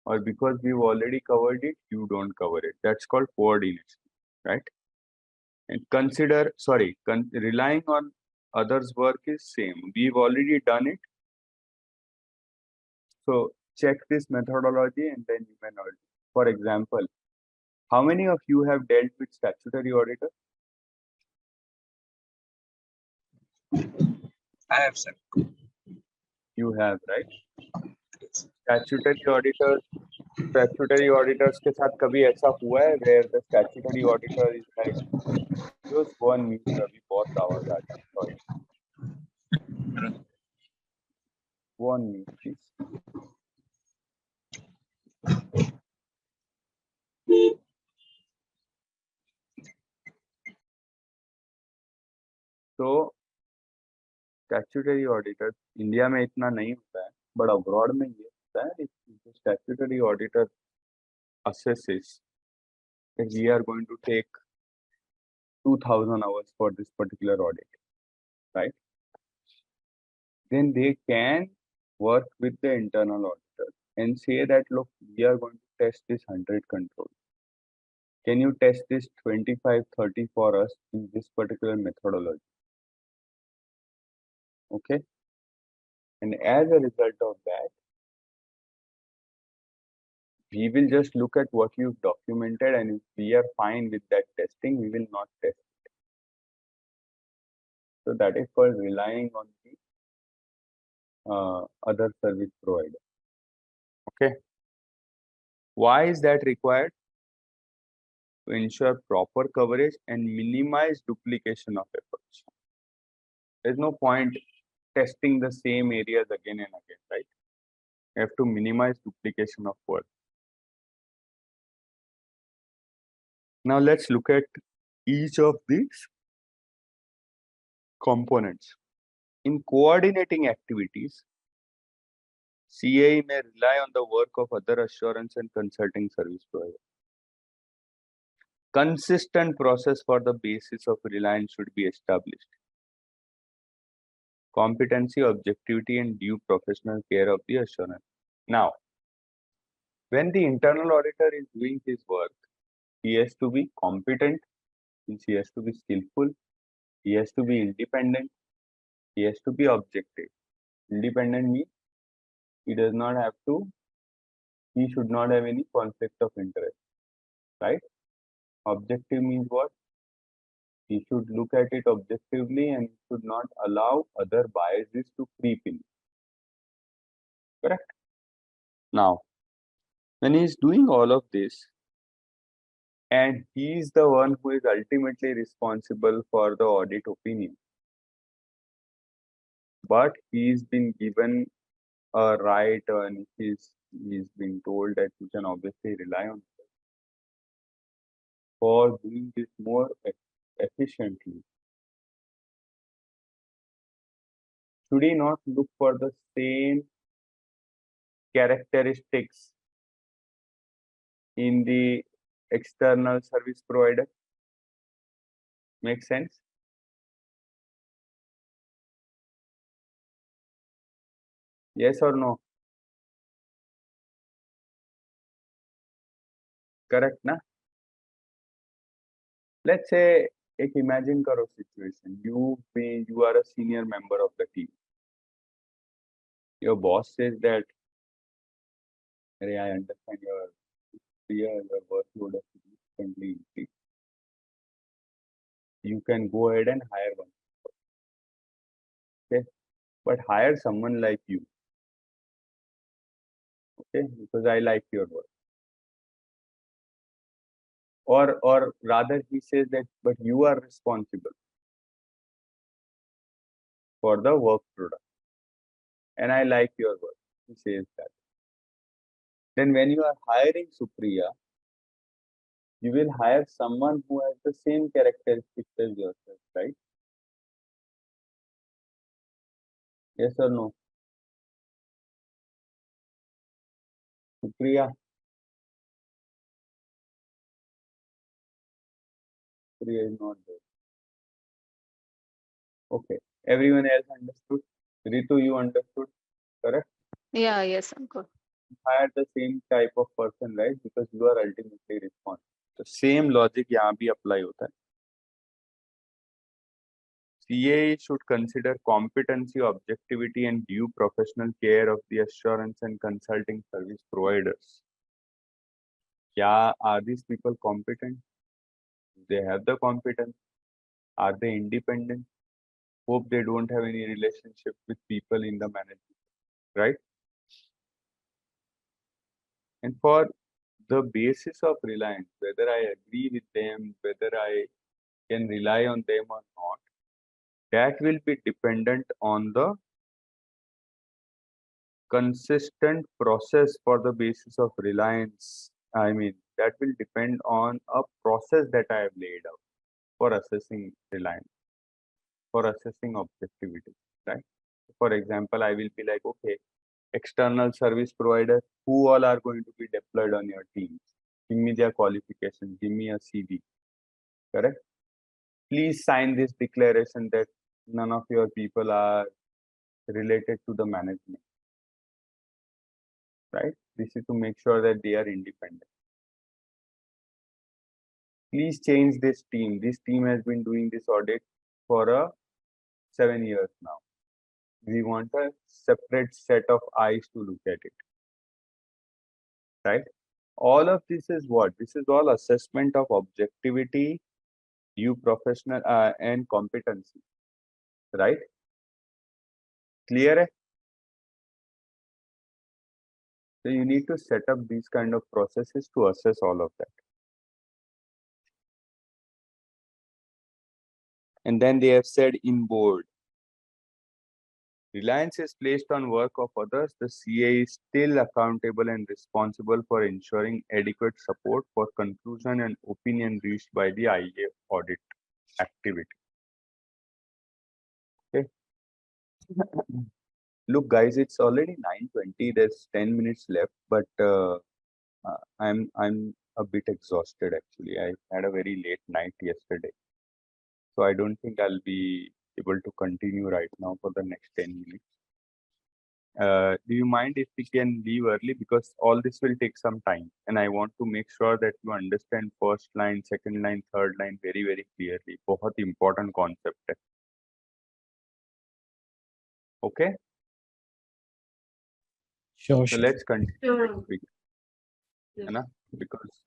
Or because we've already covered it, you don't cover it. That's called coordination, right? And relying on others' work is same. We've already done it. So check this methodology and then you may not. For example, how many of you have dealt with statutory auditor? I have, sir. You have, right? Statutory auditors के साथ कभी ऐसा हुआ है where the statutory auditor is like, just one minute, अभी बहुत आवाज आ रही है, sorry. One minute, please. So statutory auditors India में इतना नहीं होता है, but abroad में ये होता है. If the statutory auditor assesses that we are going to take 2,000 hours for this particular audit, right? Then they can work with the internal auditor and say that, look, we are going to test this 100 control. Can you test this 25, 30 for us in this particular methodology? Okay. And as a result of that, we will just look at what you've documented, and if we are fine with that testing, we will not test it. So that is called relying on the other service provider. Okay. Why is that required? To ensure proper coverage and minimize duplication of efforts. There's no point testing the same areas again and again, right? You have to minimize duplication of work. Now let's look at each of these components. In coordinating activities, CAE may rely on the work of other assurance and consulting service providers. Consistent process for the basis of reliance should be established. Competency, objectivity, and due professional care of the assurance. Now, when the internal auditor is doing his work, he has to be competent, means he has to be skillful, he has to be independent, he has to be objective. Independent means he should not have any conflict of interest, right? Objective means what? He should look at it objectively and should not allow other biases to creep in. Correct? Now, when he is doing all of this, and he is the one who is ultimately responsible for the audit opinion, but he's been given a right and he's been told that you can obviously rely on it for doing this more efficiently. Should he not look for the same characteristics in the external service provider? Make sense? Yes or no? Correct, na? Let's say, imagine karo situation. You are a senior member of the team. your boss says that, "Arey, I understand your workload has significantly increased. You can go ahead and hire one. Okay, but hire someone like you. Okay, because I like your work." Or rather, he says that, "But you are responsible for the work product, and I like your work." He says that. Then when you are hiring Supriya, you will hire someone who has the same characteristics as yourself, right? Yes or no? Supriya, Supriya is not there. Okay. Everyone else understood? Ritu, you understood? Correct? Yeah, yes, Ankur. Hire the same type of person, right? Because you are ultimately responsible. The same logic यहाँ भी apply होता है. CAE should consider competency, objectivity, and due professional care of the assurance and consulting service providers. Are these people competent? They have the competence. Are they independent? Hope they don't have any relationship with people in the management, right? And for the basis of Reliance, whether I agree with them, whether I can rely on them or not, that will be dependent on the consistent process for the basis of Reliance. I mean, that will depend on a process that I have laid out for assessing Reliance, for assessing objectivity, right? For example, I will be like, okay, external service provider, who all are going to be deployed on your teams? Give me their qualifications, give me a CV, correct? Please sign this declaration that none of your people are related to the management, right? This is to make sure that they are independent. Please change this team. This team has been doing this audit for 7 years now. We want a separate set of eyes to look at it, right? All of this is what? This is all assessment of objectivity, due professional and competency, right? Clear hai? So you need to set up these kind of processes to assess all of that. And then they have said in bold, Reliance is placed on work of others. The CA is still accountable and responsible for ensuring adequate support for conclusion and opinion reached by the IIA audit activity. Okay. Look, guys, it's already 9:20. There's 10 minutes left, but I'm a bit exhausted actually. I had a very late night yesterday, so I don't think I'll be able to continue right now for the next 10 minutes. Do you mind if we can leave early, because all this will take some time and I want to make sure that you understand first line, second line, third line very, very clearly. बहुत important concept है. Okay, Sure, so sure. let's continue Sure. next week, Yes. है ना? Because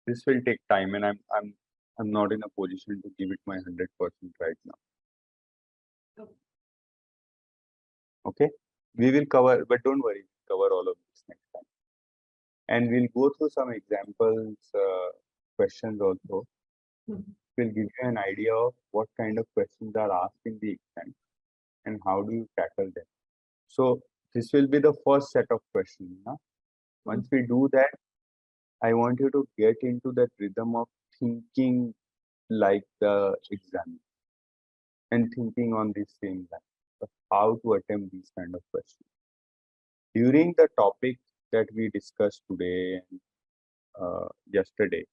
this will take time and I'm not in a position to give it my 100% right now. Okay, we will cover, but don't worry, we'll cover all of this next time. And we'll go through some examples, questions also. Mhm. Will give you an idea of what kind of questions are asked in the exam and how do you tackle them. So this will be the first set of questions. Now, once we do that, I want you to get into that rhythm of thinking like the exam and thinking on the same line of how to attempt these kind of questions. During the topic that we discussed today and yesterday,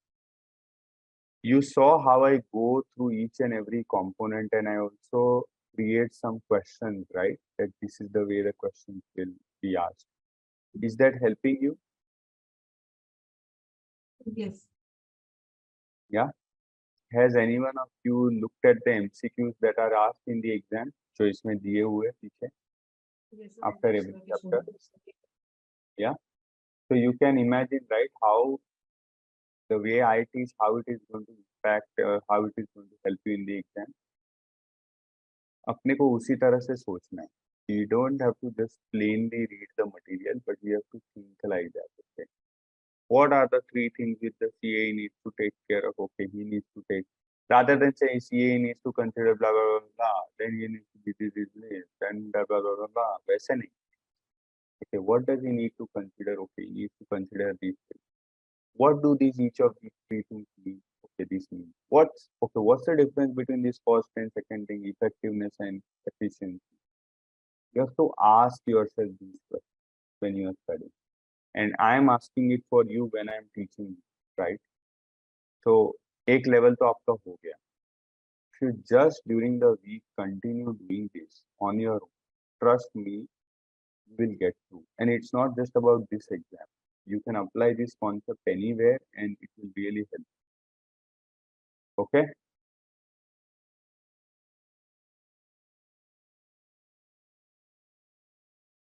you saw how I go through each and every component, and I also create some questions, right? That this is the way the questions will be asked. Is that helping you? Yes. Yeah. Has anyone of you looked at the MCQs that are asked in the exam? जो इसमें दिए हुए पीछे? after every chapter. Yeah. So you can imagine, right, how the way IT is, how it is going to impact, how it is going to help you in the exam. अपने को उसी तरह से सोचना है. You don't have to just plainly read the material, but you have to think like that. Okay. What are the three things which the CAE needs to take care of? Okay, he needs to take. Rather than saying CAE needs to consider blah blah blah blah, then he needs to be this and blah blah blah blah blah. वैसे नहीं. Okay, what does he need to consider? Okay, he needs to consider these things. What do each of these three things mean? Okay, this means what's the difference between this cost and second thing, effectiveness and efficiency? You have to ask yourself these questions when you are studying, and I am asking it for you when I am teaching you, right? So एक level तो आपका हो गया. If you just during the week continue doing this on your own, trust me, you will get through. And it's not just about this exam. You can apply this concept anywhere and it will really help. Okay?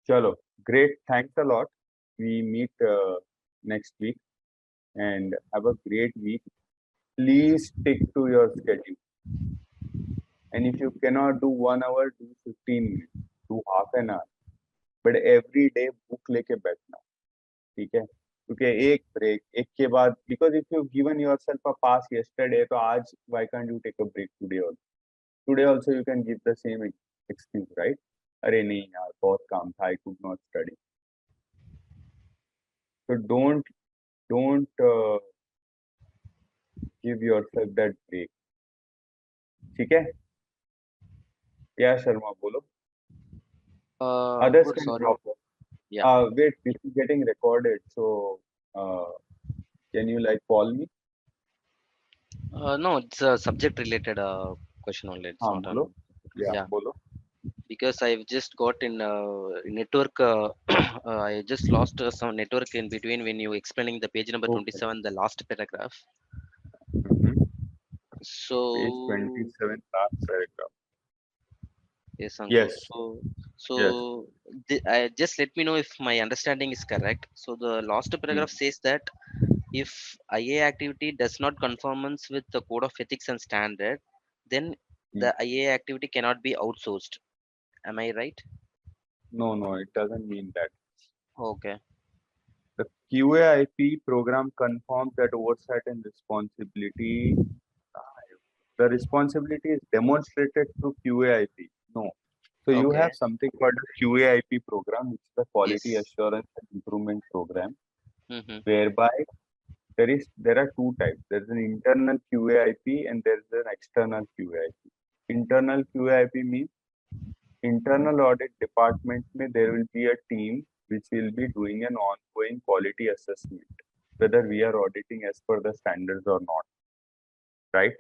Chalo, great. Thanks a lot. We meet next week and have a great week. Please stick to your schedule. And if you cannot do 1 hour, do 15 minutes, do half an hour. But every day book लेके बैठना, ठीक है? क्योंकि एक break, एक के बाद, because if you've given yourself a pass yesterday, तो आज why can't you take a break today also? Today also you can give the same excuse, right? अरे नहीं यार बहुत काम था, I could not study. So don't give yourself that break. ठीक है? Yeah, Sharma, बोलो. Others Ankur, can sorry. drop off. Yeah. Wait, this is getting recorded, so can you like call me? No, it's a subject related question only. It's हाँ not बोलो. Yeah, yeah. बोलो. Because I've just got in network. I just lost some network in between when you explaining the page number Okay. 27, the last paragraph. So Page 27, last paragraph. yes, Ankur. Yes. So Yes. just let me know if my understanding is correct. So the last paragraph says that if IA activity does not conformance with the code of ethics and standard, then the IA activity cannot be outsourced. Am I right? No, it doesn't mean that. Okay. The QAIP program confirms that oversight and responsibility, the responsibility is demonstrated through QAIP. No. So you Okay. have something called a QAIP program, which is the Quality Yes. Assurance and Improvement Program, Mm-hmm. whereby there are two types. There's an internal QAIP and there's an external QAIP. Internal QAIP means internal audit department mein there will be a team which will be doing an ongoing quality assessment, whether we are auditing as per the standards or not, right?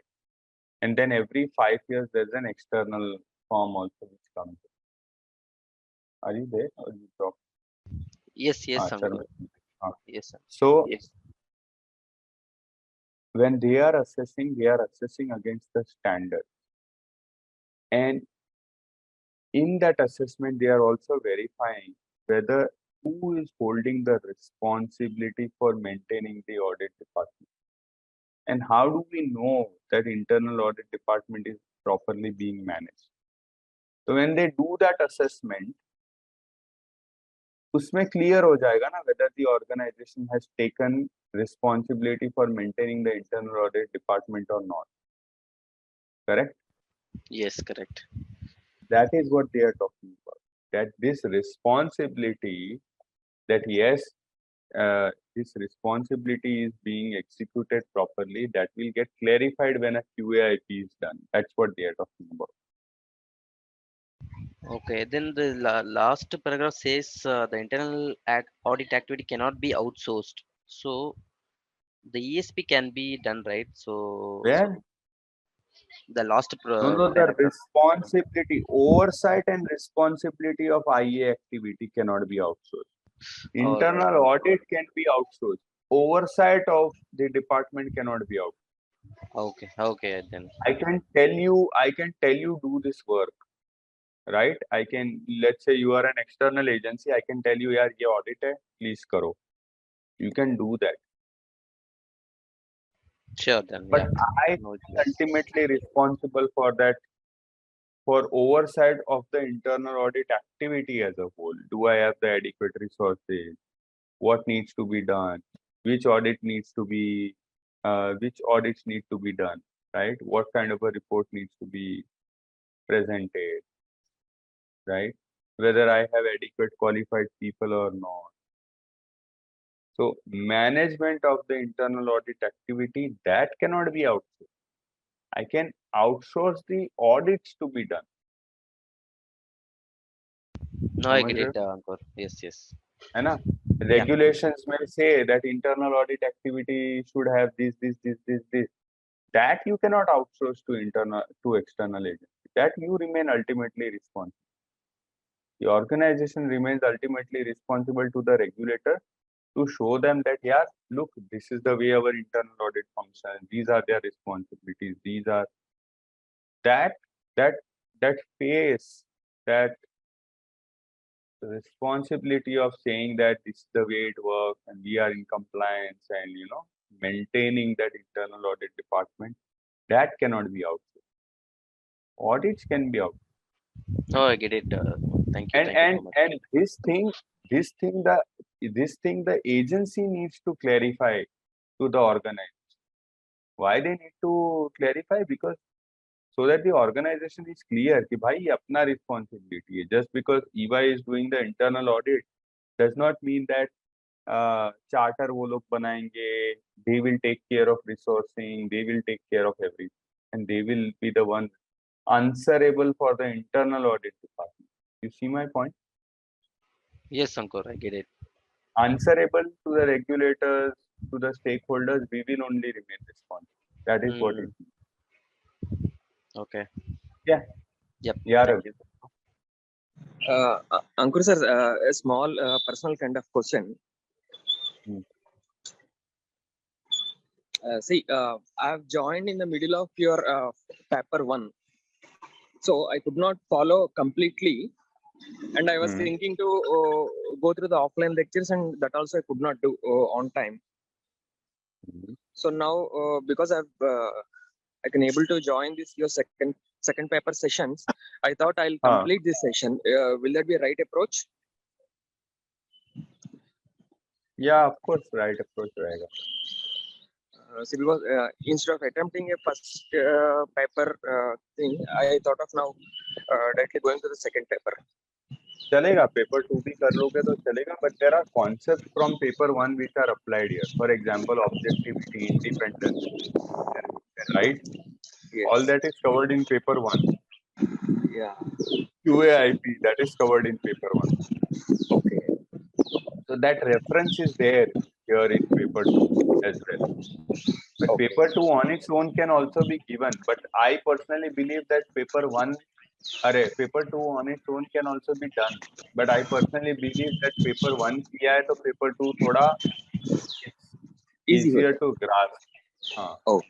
And then every 5 years there's an external form also which comes. Are you there or you dropped? Yes, Ankur. Yes, sir. So Yes. when they are assessing against the standard, and in that assessment they are also verifying whether who is holding the responsibility for maintaining the audit department, and how do we know that internal audit department is properly being managed. So when they do that assessment, उसमें clear हो जाएगा ना whether the organization has taken responsibility for maintaining the internal audit department or not. Correct? Yes, correct. That is what they are talking about. That this responsibility, that yes, this responsibility is being executed properly, that will get clarified when a QAIP is done. That's what they are talking about. Okay. Then the last paragraph says the internal audit activity cannot be outsourced. So the ESP can be done, right? So Where? the last No, the paragraph. responsibility, oversight and responsibility of IA activity cannot be outsourced. All right. Internal audit can be outsourced. Oversight of the department cannot be outsourced. Okay. Okay. Then I can tell you do this work. right? I can, let's say you are an external agency, I can tell you, yaar, ye audit hai, please karo. You can do that. Sure, then. But Yeah. I No am issues. ultimately responsible for that, for oversight of the internal audit activity as a whole. Do I have the adequate resources? What needs to be done? Which audit needs to be, which audits need to be done, right? What kind of a report needs to be presented, right? Whether I have adequate qualified people or not. So management of the internal audit activity, that cannot be outsourced. I can outsource the audits to be done. No, I समझ get रहे it, Ankur. Yes, yes. है ना? Regulations may say that internal audit activity should have this. That you cannot outsource to external agency. That you remain ultimately responsible. The organization remains ultimately responsible to the regulator to show them that, yeah, look, this is the way our internal audit functions. These are their responsibilities. These are that phase, that responsibility of saying that this is the way it works and we are in compliance and, you know, maintaining that internal audit department, that cannot be outsourced. Audits can be outsourced. No, I get it. Thank you. And Thank you so much. this thing the agency needs to clarify to the organization. Why they need to clarify? Because so that the organization is clear कि भाई ये अपना responsibility है. Just because EY is doing the internal audit does not mean that charter वो लोग बनाएंगे, they will take care of resourcing, they will take care of everything, and they will be the one answerable for the internal audit department. You see my point? Yes, Ankur, I get it. Answerable to the regulators, to the stakeholders, we will only remain responsible. That is what it means. Okay. Yeah. Yep. Yeah, Thank Ravi. Ankur sir, a small personal kind of question. See, I've joined in the middle of your paper 1, so I could not follow completely, and I was thinking to go through the offline lectures, and that also I could not do on time. So now, because I can able to join this your second paper sessions, I thought I'll complete this session. Will that be a right approach? Yeah, of course, right approach रहेगा. See, because instead of attempting a first paper thing, I thought of now directly going to the second paper. चलेगा, paper 2 भी कर लोगे तो चलेगा, but there are concepts from paper 1 which are applied here. For example, objectivity, independence, right? Yes. All that is covered in paper 1. Yeah. QAIP, that is covered in paper 1. Okay. So that reference is there here in paper 2 as well. But Okay. paper 2 on its own can also be given. But I personally believe that paper 2 on its own can also be done. But I personally believe that paper 1 किया है तो paper 2 थोड़ा it's Easy easier होता है. to grasp. हाँ. Oh,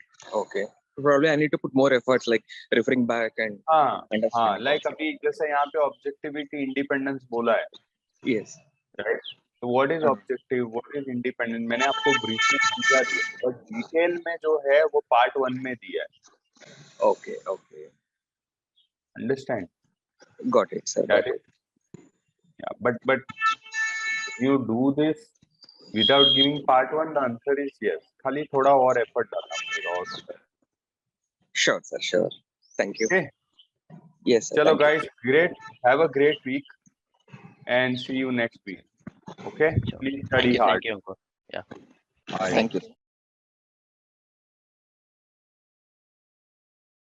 okay. Probably I need to put more efforts, like referring back and हाँ, understanding. like अभी जैसे यहाँ पे objectivity, independence बोला है, Yes. right? So what is objective, what is independent? मैंने आपको brief में समझा दिया, but detail में जो है वो part 1 में दिया है. Okay. Okay. Understand? Got it, sir. That is, yeah. But you do this without giving part 1, the answer is yes. खाली थोड़ा और effort डालना पड़ेगा और कुछ नहीं. Sure, sir. Sure. Thank you. Okay. Yes, sir. चलो Thank you. guys, great. Have a great week and see you next week. Okay. Sure. Please study hard. Thank you, Ankur. Yeah. Bye. Thank you.